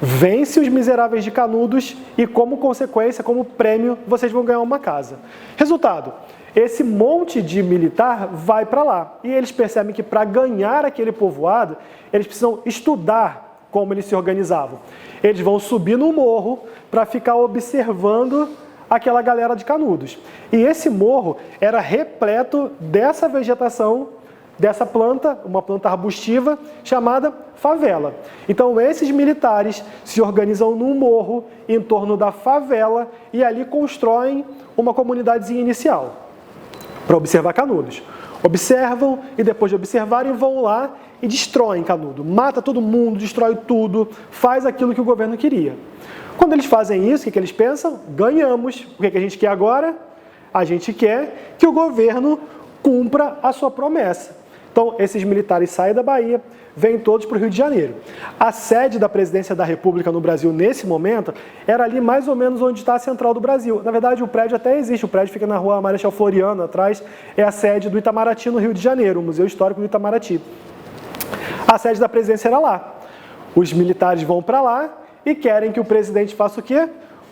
Speaker 1: Vence os miseráveis de Canudos e, como consequência, como prêmio, vocês vão ganhar uma casa. Resultado, esse monte de militar vai para lá. E eles percebem que para ganhar aquele povoado, eles precisam estudar como eles se organizavam. Eles vão subir no morro para ficar observando aquela galera de Canudos. E esse morro era repleto dessa vegetação, dessa planta, uma planta arbustiva chamada favela. Então esses militares se organizam num morro em torno da favela e ali constroem uma comunidadezinha inicial para observar Canudos. Observam e depois de observarem vão lá e destroem Canudos. Mata todo mundo, destrói tudo, faz aquilo que o governo queria. Quando eles fazem isso, o que eles pensam? Ganhamos. O que a gente quer agora? A gente quer que o governo cumpra a sua promessa. Então, esses militares saem da Bahia, vêm todos para o Rio de Janeiro. A sede da presidência da República no Brasil, nesse momento, era ali mais ou menos onde está a central do Brasil. Na verdade, o prédio até existe, o prédio fica na rua Marechal Floriano, atrás é a sede do Itamaraty, no Rio de Janeiro, o Museu Histórico do Itamaraty. A sede da presidência era lá. Os militares vão para lá e querem que o presidente faça o quê?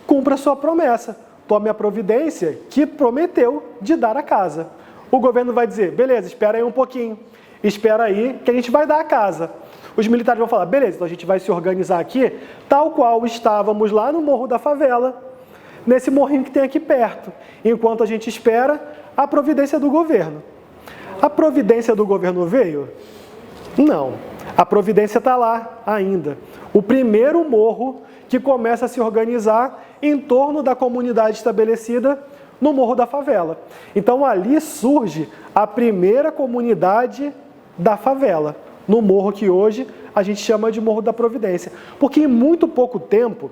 Speaker 1: Cumpra a sua promessa, tome a providência que prometeu de dar a casa. O governo vai dizer, beleza, espera aí um pouquinho. Espera aí que a gente vai dar a casa. Os militares vão falar, beleza, então a gente vai se organizar aqui, tal qual estávamos lá no Morro da Favela, nesse morrinho que tem aqui perto, enquanto a gente espera a providência do governo. A providência do governo veio? Não. A providência está lá ainda. O primeiro morro que começa a se organizar em torno da comunidade estabelecida no Morro da Favela. Então ali surge a primeira comunidade da favela, no morro que hoje a gente chama de Morro da Providência. Porque em muito pouco tempo,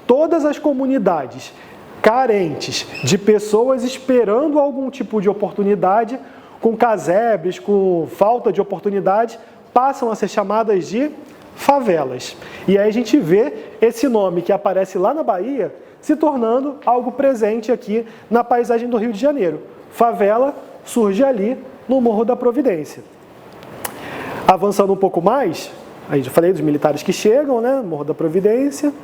Speaker 1: todas as comunidades carentes de pessoas esperando algum tipo de oportunidade, com casebres, com falta de oportunidade, passam a ser chamadas de favelas. E aí a gente vê esse nome que aparece lá na Bahia se tornando algo presente aqui na paisagem do Rio de Janeiro. Favela surge ali no Morro da Providência. Avançando um pouco mais, aí já falei dos militares que chegam, né, Morro da Providência.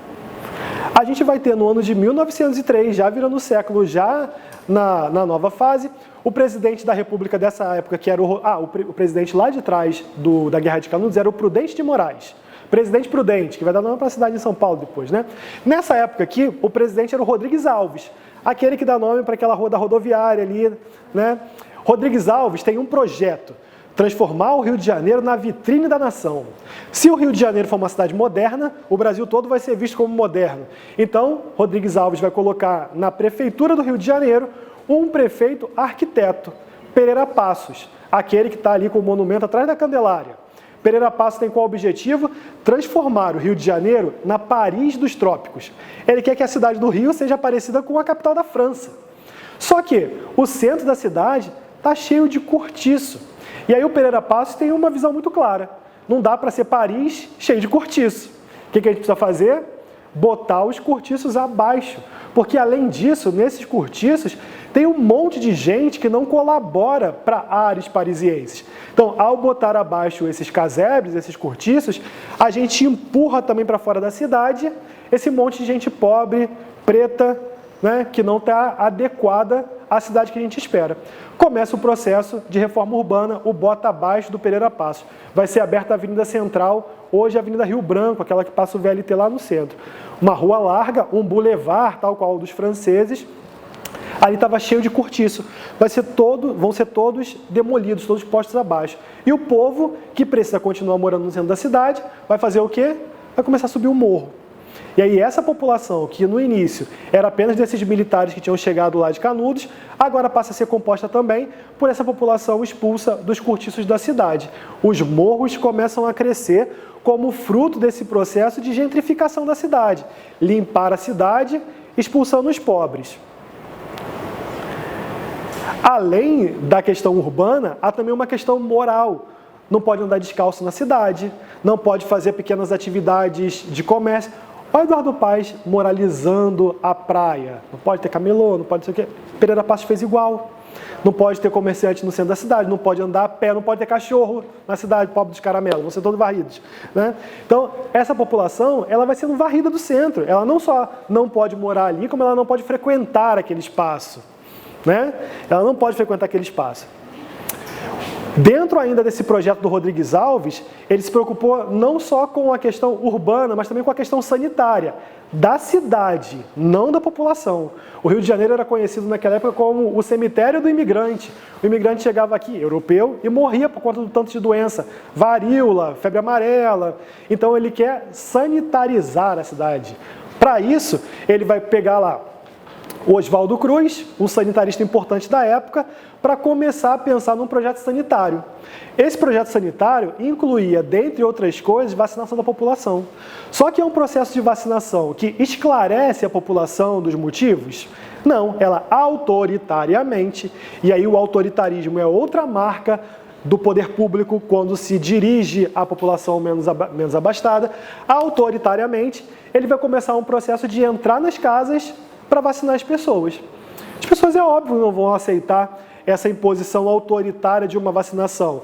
Speaker 1: A gente vai ter no ano de 1903, já virando o século, já na nova fase, o presidente da República dessa época, que era o presidente lá de trás da Guerra de Canudos, era o Prudente de Moraes. Presidente Prudente, que vai dar nome para a cidade de São Paulo depois, né? Nessa época aqui, o presidente era o Rodrigues Alves, aquele que dá nome para aquela rua da rodoviária ali, né? Rodrigues Alves tem um projeto, transformar o Rio de Janeiro na vitrine da nação. Se o Rio de Janeiro for uma cidade moderna, o Brasil todo vai ser visto como moderno. Então, Rodrigues Alves vai colocar na prefeitura do Rio de Janeiro um prefeito arquiteto, Pereira Passos, aquele que está ali com o monumento atrás da Candelária. Pereira Passos tem qual objetivo? Transformar o Rio de Janeiro na Paris dos trópicos. Ele quer que a cidade do Rio seja parecida com a capital da França. Só que o centro da cidade está cheio de cortiço. E aí o Pereira Passos tem uma visão muito clara. Não dá para ser Paris cheio de cortiço. O que a gente precisa fazer? Botar os cortiços abaixo. Porque, além disso, nesses cortiços, tem um monte de gente que não colabora para áreas parisienses. Então, ao botar abaixo esses casebres, esses cortiços, a gente empurra também para fora da cidade esse monte de gente pobre, preta, né, que não está adequada à cidade que a gente espera. Começa o processo de reforma urbana, o bota abaixo do Pereira Passos. Vai ser aberta a Avenida Central, hoje a Avenida Rio Branco, aquela que passa o VLT lá no centro. Uma rua larga, um boulevard, tal qual o dos franceses. Ali estava cheio de cortiço. Vão ser todos demolidos, todos postos abaixo. E o povo, que precisa continuar morando no centro da cidade, vai fazer o quê? Vai começar a subir o morro. E aí essa população, que no início era apenas desses militares que tinham chegado lá de Canudos, agora passa a ser composta também por essa população expulsa dos cortiços da cidade. Os morros começam a crescer como fruto desse processo de gentrificação da cidade. Limpar a cidade, expulsando os pobres. Além da questão urbana, há também uma questão moral. Não pode andar descalço na cidade, não pode fazer pequenas atividades de comércio. Olha o Eduardo Paes moralizando a praia. Não pode ter camelô, não pode ser o quê. Pereira Passos fez igual. Não pode ter comerciante no centro da cidade, não pode andar a pé, não pode ter cachorro na cidade, pobre dos caramelos, vão ser todos varridos. Né? Então, essa população, ela vai sendo varrida do centro. Ela não só não pode morar ali, como ela não pode frequentar aquele espaço. Né? Ela não pode frequentar aquele espaço. Dentro ainda desse projeto do Rodrigues Alves, ele se preocupou não só com a questão urbana, mas também com a questão sanitária da cidade, não da população. O Rio de Janeiro era conhecido naquela época como o cemitério do imigrante. O imigrante chegava aqui, europeu, e morria por conta do tanto de doença, varíola, febre amarela. Então ele quer sanitarizar a cidade. Para isso, ele vai pegar lá o Oswaldo Cruz, um sanitarista importante da época, para começar a pensar num projeto sanitário. Esse projeto sanitário incluía, dentre outras coisas, vacinação da população. Só que é um processo de vacinação que esclarece a população dos motivos? Não, ela autoritariamente, e aí o autoritarismo é outra marca do poder público quando se dirige à população menos abastada, autoritariamente, ele vai começar um processo de entrar nas casas para vacinar as pessoas. As pessoas, é óbvio, não vão aceitar essa imposição autoritária de uma vacinação.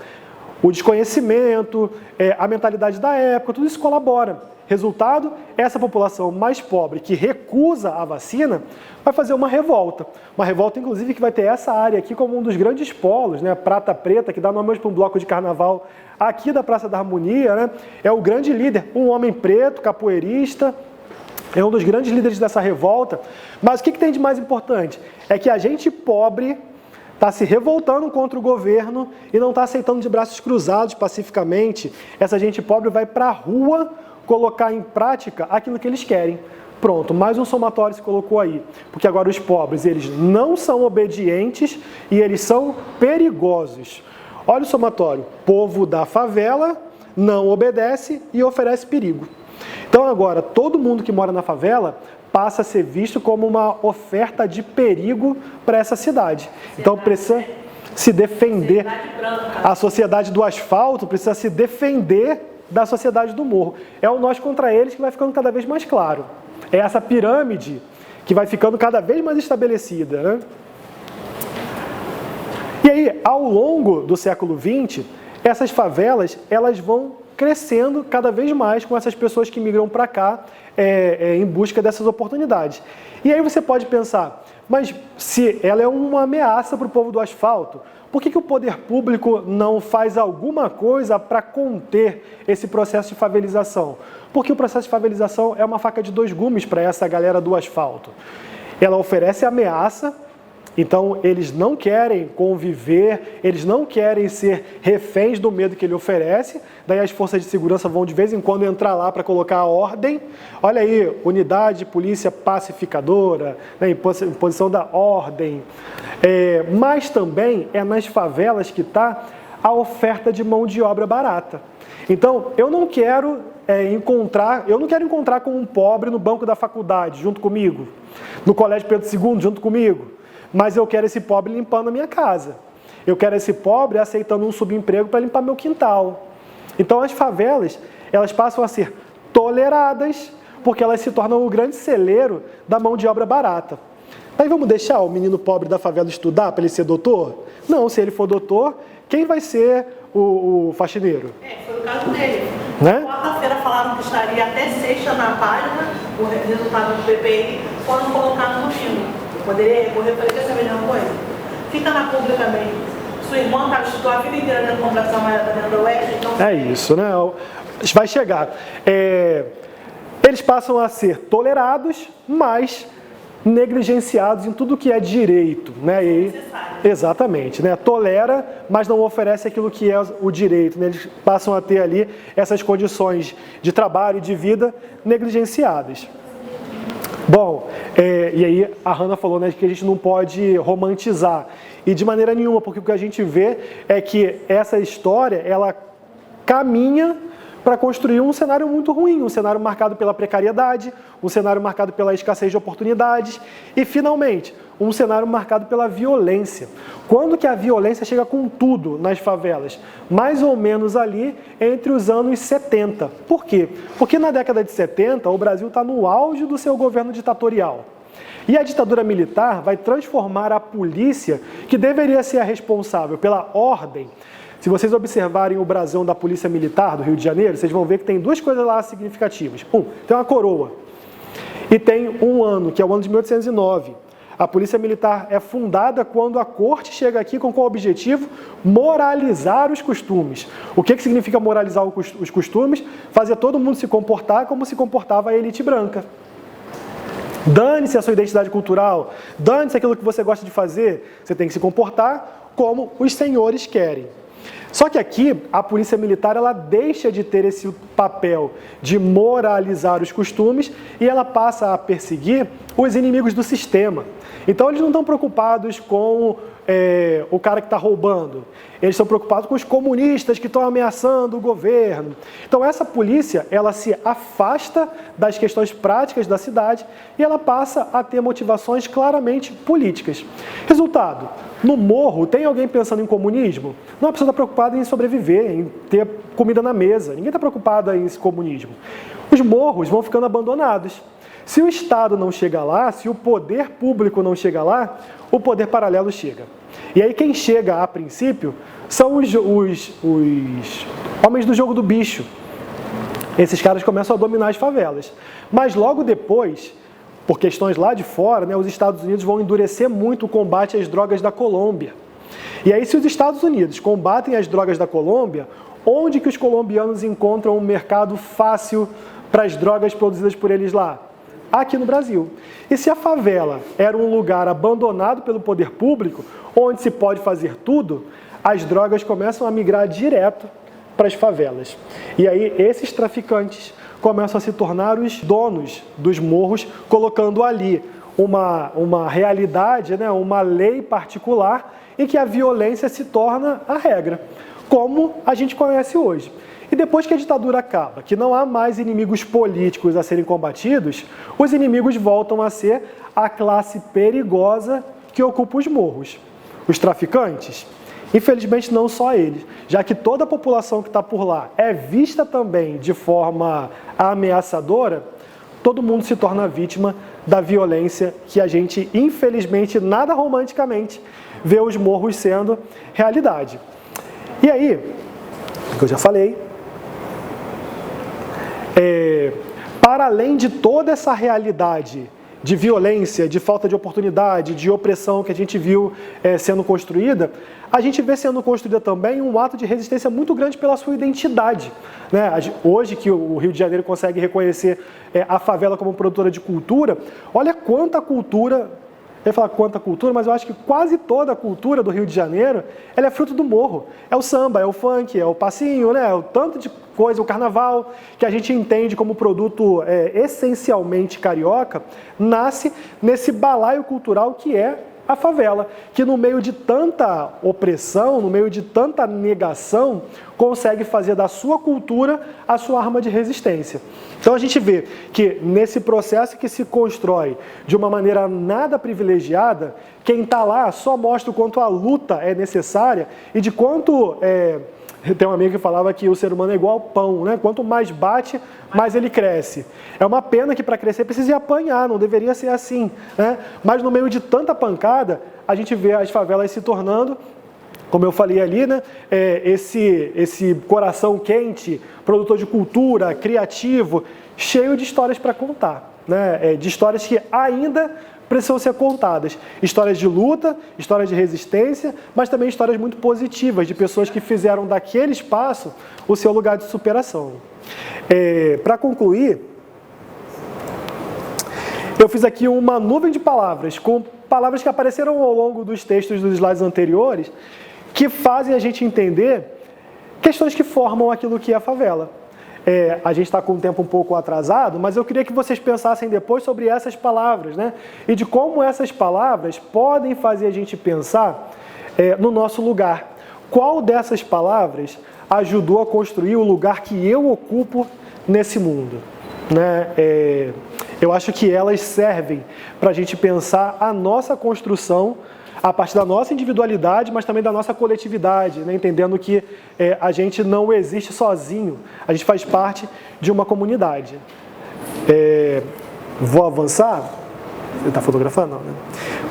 Speaker 1: O desconhecimento, a mentalidade da época, tudo isso colabora. Resultado, essa população mais pobre que recusa a vacina vai fazer uma revolta. Uma revolta, inclusive, que vai ter essa área aqui como um dos grandes polos, né? Prata Preta, que dá nome hoje para um bloco de carnaval aqui da Praça da Harmonia, né? É o grande líder, um homem preto, capoeirista, é um dos grandes líderes dessa revolta. Mas o que tem de mais importante? É que a gente pobre está se revoltando contra o governo e não está aceitando de braços cruzados pacificamente. Essa gente pobre vai para a rua colocar em prática aquilo que eles querem. Pronto, mais um somatório se colocou aí. Porque agora os pobres, eles não são obedientes e eles são perigosos. Olha o somatório. Povo da favela não obedece e oferece perigo. Então agora, todo mundo que mora na favela passa a ser visto como uma oferta de perigo para essa cidade. Então precisa se defender. A sociedade do asfalto precisa se defender da sociedade do morro. É o nós contra eles que vai ficando cada vez mais claro. É essa pirâmide que vai ficando cada vez mais estabelecida. Né? E aí, ao longo do século XX, essas favelas elas vão crescendo cada vez mais com essas pessoas que migram para cá em busca dessas oportunidades. E aí você pode pensar, mas se ela é uma ameaça para o povo do asfalto, por que o poder público não faz alguma coisa para conter esse processo de favelização? Porque o processo de favelização é uma faca de dois gumes para essa galera do asfalto. Ela oferece ameaça, então eles não querem conviver, eles não querem ser reféns do medo que ele oferece, daí as forças de segurança vão de vez em quando entrar lá para colocar a ordem. Olha aí, unidade de polícia pacificadora, né, imposição da ordem. Mas também é nas favelas que está a oferta de mão de obra barata. Então, eu não quero encontrar com um pobre no banco da faculdade, junto comigo, no Colégio Pedro II, junto comigo, mas eu quero esse pobre limpando a minha casa. Eu quero esse pobre aceitando um subemprego para limpar meu quintal. Então, as favelas, elas passam a ser toleradas, porque elas se tornam o grande celeiro da mão de obra barata. Aí vamos deixar o menino pobre da favela estudar para ele ser doutor? Não, se ele for doutor, quem vai ser o faxineiro?
Speaker 2: Foi o caso dele.
Speaker 1: Né?
Speaker 2: Quarta-feira falaram que estaria até sexta na página o resultado do PPI, foram colocar no domingo. Eu poderia recorrer, falei, quer saber de uma coisa? Fica na pública mesmo. Sua irmã estudou a vida inteira dentro do Complexo Amarelo, dentro da UERJ, então... É
Speaker 1: isso, né? Vai chegar. Eles passam a ser tolerados, mas negligenciados em tudo que é direito, né? Exatamente, né? Tolera, mas não oferece aquilo que é o direito, né? Eles passam a ter ali essas condições de trabalho e de vida negligenciadas. Bom, e aí a Hannah falou, né, que a gente não pode romantizar, e de maneira nenhuma, porque o que a gente vê é que essa história, ela caminha para construir um cenário muito ruim, um cenário marcado pela precariedade, um cenário marcado pela escassez de oportunidades e, finalmente, um cenário marcado pela violência. Quando que a violência chega com tudo nas favelas? Mais ou menos ali entre os anos 70. Por quê? Porque na década de 70 o Brasil está no auge do seu governo ditatorial. E a ditadura militar vai transformar a polícia, que deveria ser a responsável pela ordem. Se vocês observarem o brasão da Polícia Militar do Rio de Janeiro, vocês vão ver que tem duas coisas lá significativas. Tem uma coroa e tem um ano, que é o ano de 1809. A Polícia Militar é fundada quando a corte chega aqui com qual objetivo? Moralizar os costumes. O que significa moralizar os costumes? Fazer todo mundo se comportar como se comportava a elite branca. Dane-se a sua identidade cultural, dane-se aquilo que você gosta de fazer, você tem que se comportar como os senhores querem. Só que aqui, a polícia militar, ela deixa de ter esse papel de moralizar os costumes e ela passa a perseguir os inimigos do sistema. Então, eles não estão preocupados com o cara que está roubando. Eles estão preocupados com os comunistas que estão ameaçando o governo. Então, essa polícia, ela se afasta das questões práticas da cidade e ela passa a ter motivações claramente políticas. Resultado, no morro, tem alguém pensando em comunismo? Não, a pessoa está preocupada em sobreviver, em ter comida na mesa. Ninguém está preocupado em esse comunismo. Os morros vão ficando abandonados. Se o Estado não chega lá, se o poder público não chega lá, o poder paralelo chega. E aí quem chega a princípio são os homens do jogo do bicho. Esses caras começam a dominar as favelas. Mas logo depois, por questões lá de fora, né, os Estados Unidos vão endurecer muito o combate às drogas da Colômbia. E aí se os Estados Unidos combatem as drogas da Colômbia, onde que os colombianos encontram um mercado fácil para as drogas produzidas por eles lá? Aqui no Brasil. E se a favela era um lugar abandonado pelo poder público, onde se pode fazer tudo, as drogas começam a migrar direto para as favelas. E aí esses traficantes começam a se tornar os donos dos morros, colocando ali uma realidade, né, uma lei particular em que a violência se torna a regra, como a gente conhece hoje. E depois que a ditadura acaba, que não há mais inimigos políticos a serem combatidos, os inimigos voltam a ser a classe perigosa que ocupa os morros. Os traficantes? Infelizmente não só eles, já que toda a população que está por lá é vista também de forma ameaçadora, todo mundo se torna vítima da violência que a gente, infelizmente, nada romanticamente, vê os morros sendo realidade. E aí, que eu já falei, para além de toda essa realidade de violência, de falta de oportunidade, de opressão que a gente viu sendo construída, a gente vê sendo construída também um ato de resistência muito grande pela sua identidade. Né? Hoje que o Rio de Janeiro consegue reconhecer a favela como produtora de cultura, olha quanta cultura, eu ia falar quanta cultura, mas eu acho que quase toda a cultura do Rio de Janeiro, ela é fruto do morro. É o samba, é o funk, é o passinho, né? É o tanto de coisa, o carnaval, que a gente entende como produto essencialmente carioca, nasce nesse balaio cultural que é a favela, que no meio de tanta opressão, no meio de tanta negação, consegue fazer da sua cultura a sua arma de resistência. Então a gente vê que nesse processo que se constrói de uma maneira nada privilegiada, quem está lá só mostra o quanto a luta é necessária e de quanto... Tem um amigo que falava que o ser humano é igual ao pão, né? Quanto mais bate, mais ele cresce. É uma pena que para crescer precisa apanhar, não deveria ser assim, né? Mas no meio de tanta pancada, a gente vê as favelas se tornando, como eu falei ali, né? Esse coração quente, produtor de cultura, criativo, cheio de histórias para contar, né? De histórias que ainda precisam ser contadas. Histórias de luta, histórias de resistência, mas também histórias muito positivas, de pessoas que fizeram daquele espaço o seu lugar de superação. Para concluir, eu fiz aqui uma nuvem de palavras, com palavras que apareceram ao longo dos textos dos slides anteriores, que fazem a gente entender questões que formam aquilo que é a favela. A gente está com o tempo um pouco atrasado, mas eu queria que vocês pensassem depois sobre essas palavras, né? E de como essas palavras podem fazer a gente pensar no nosso lugar. Qual dessas palavras ajudou a construir o lugar que eu ocupo nesse mundo, né? Eu acho que elas servem para a gente pensar a nossa construção a partir da nossa individualidade, mas também da nossa coletividade, né? Entendendo que a gente não existe sozinho, a gente faz parte de uma comunidade. Vou avançar? Você está fotografando? Não, né?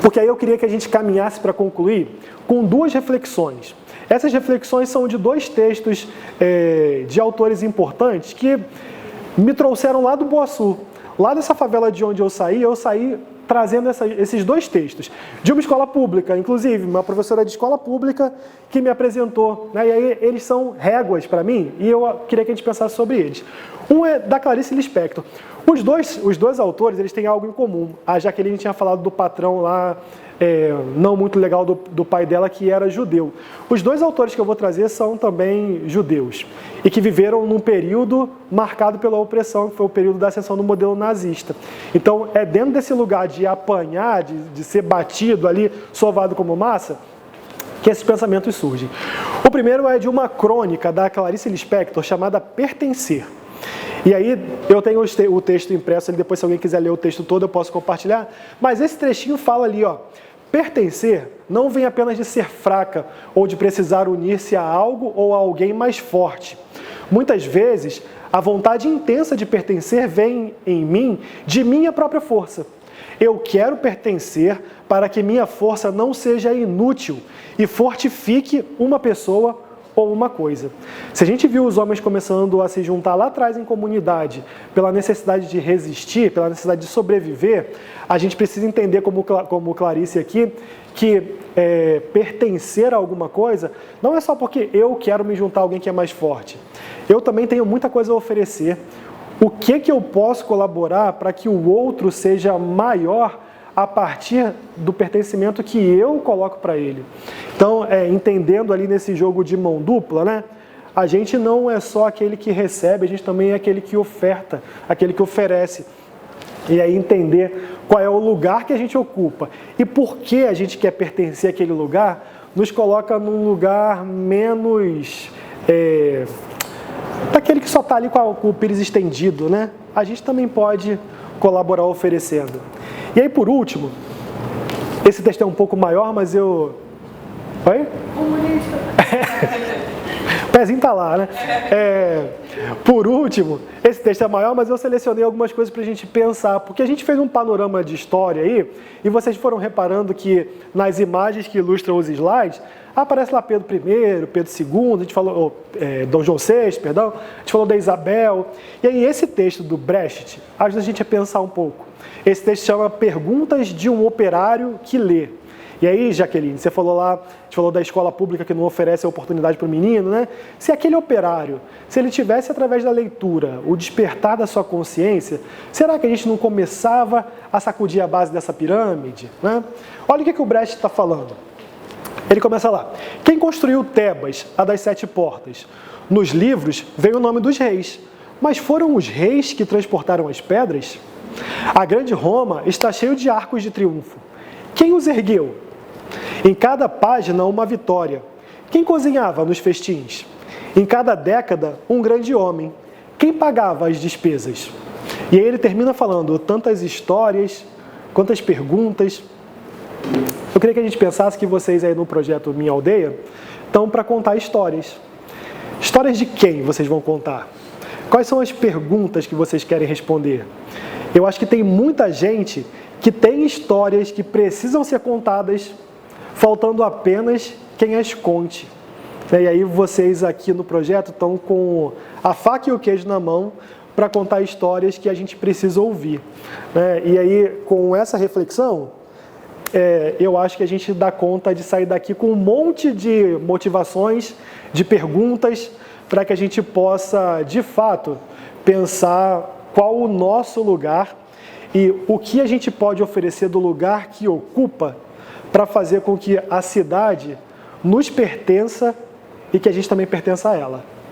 Speaker 1: Porque aí eu queria que a gente caminhasse para concluir com duas reflexões. Essas reflexões são de dois textos de autores importantes que me trouxeram lá do Boaçu. Lá dessa favela de onde eu saí trazendo esses dois textos, de uma escola pública, inclusive, uma professora de escola pública que me apresentou, né? E aí eles são réguas para mim, e eu queria que a gente pensasse sobre eles. Um é da Clarice Lispector. Os dois autores, eles têm algo em comum. A Jaqueline tinha falado do patrão lá, não muito legal do pai dela, que era judeu. Os dois autores que eu vou trazer são também judeus, e que viveram num período marcado pela opressão, que foi o período da ascensão do modelo nazista. Então, é dentro desse lugar de apanhar, de ser batido ali, sovado como massa, que esses pensamentos surgem. O primeiro é de uma crônica da Clarice Lispector, chamada Pertencer. E aí, eu tenho o texto impresso, depois se alguém quiser ler o texto todo, eu posso compartilhar, mas esse trechinho fala ali, ó, pertencer não vem apenas de ser fraca ou de precisar unir-se a algo ou a alguém mais forte. Muitas vezes, a vontade intensa de pertencer vem em mim de minha própria força. Eu quero pertencer para que minha força não seja inútil e fortifique uma pessoa ou uma coisa. Se a gente viu os homens começando a se juntar lá atrás em comunidade pela necessidade de resistir, pela necessidade de sobreviver, a gente precisa entender, como Clarice aqui, que pertencer a alguma coisa não é só porque eu quero me juntar a alguém que é mais forte. Eu também tenho muita coisa a oferecer. O que eu posso colaborar para que o outro seja maior a partir do pertencimento que eu coloco para ele? Então, entendendo ali nesse jogo de mão dupla, né? A gente não é só aquele que recebe, a gente também é aquele que oferta, aquele que oferece. E aí entender qual é o lugar que a gente ocupa e por que a gente quer pertencer àquele lugar, nos coloca num lugar menos... daquele que só está ali com o pires estendido, né? A gente também pode colaborar oferecendo. E aí, por último, esse texto é um pouco maior, mas eu... Oi?
Speaker 3: Comunista.
Speaker 1: O pezinho tá lá, né? Por último, esse texto é maior, mas eu selecionei algumas coisas para a gente pensar, porque a gente fez um panorama de história aí, e vocês foram reparando que nas imagens que ilustram os slides, aparece lá Pedro I, Pedro II, a gente falou, Dom João VI, perdão, a gente falou da Isabel. E aí esse texto do Brecht ajuda a gente a pensar um pouco. Esse texto chama Perguntas de um Operário que Lê. E aí, Jaqueline, você falou lá, a gente falou da escola pública que não oferece a oportunidade para o menino, né? Se aquele operário, se ele tivesse através da leitura o despertar da sua consciência, será que a gente não começava a sacudir a base dessa pirâmide, né? Olha o que o Brecht está falando. Ele começa lá. Quem construiu Tebas, a das 7 portas? Nos livros veio o nome dos reis. Mas foram os reis que transportaram as pedras? A grande Roma está cheia de arcos de triunfo. Quem os ergueu? Em cada página, uma vitória. Quem cozinhava nos festins? Em cada década, um grande homem. Quem pagava as despesas? E aí ele termina falando tantas histórias, quantas perguntas. Eu queria que a gente pensasse que vocês aí no projeto Minha Aldeia estão para contar histórias. Histórias de quem vocês vão contar? Quais são as perguntas que vocês querem responder? Eu acho que tem muita gente que tem histórias que precisam ser contadas, faltando apenas quem as conte. E aí vocês aqui no projeto estão com a faca e o queijo na mão para contar histórias que a gente precisa ouvir. E aí, com essa reflexão, eu acho que a gente dá conta de sair daqui com um monte de motivações, de perguntas, para que a gente possa, de fato, pensar qual o nosso lugar e o que a gente pode oferecer do lugar que ocupa para fazer com que a cidade nos pertença e que a gente também pertença a ela.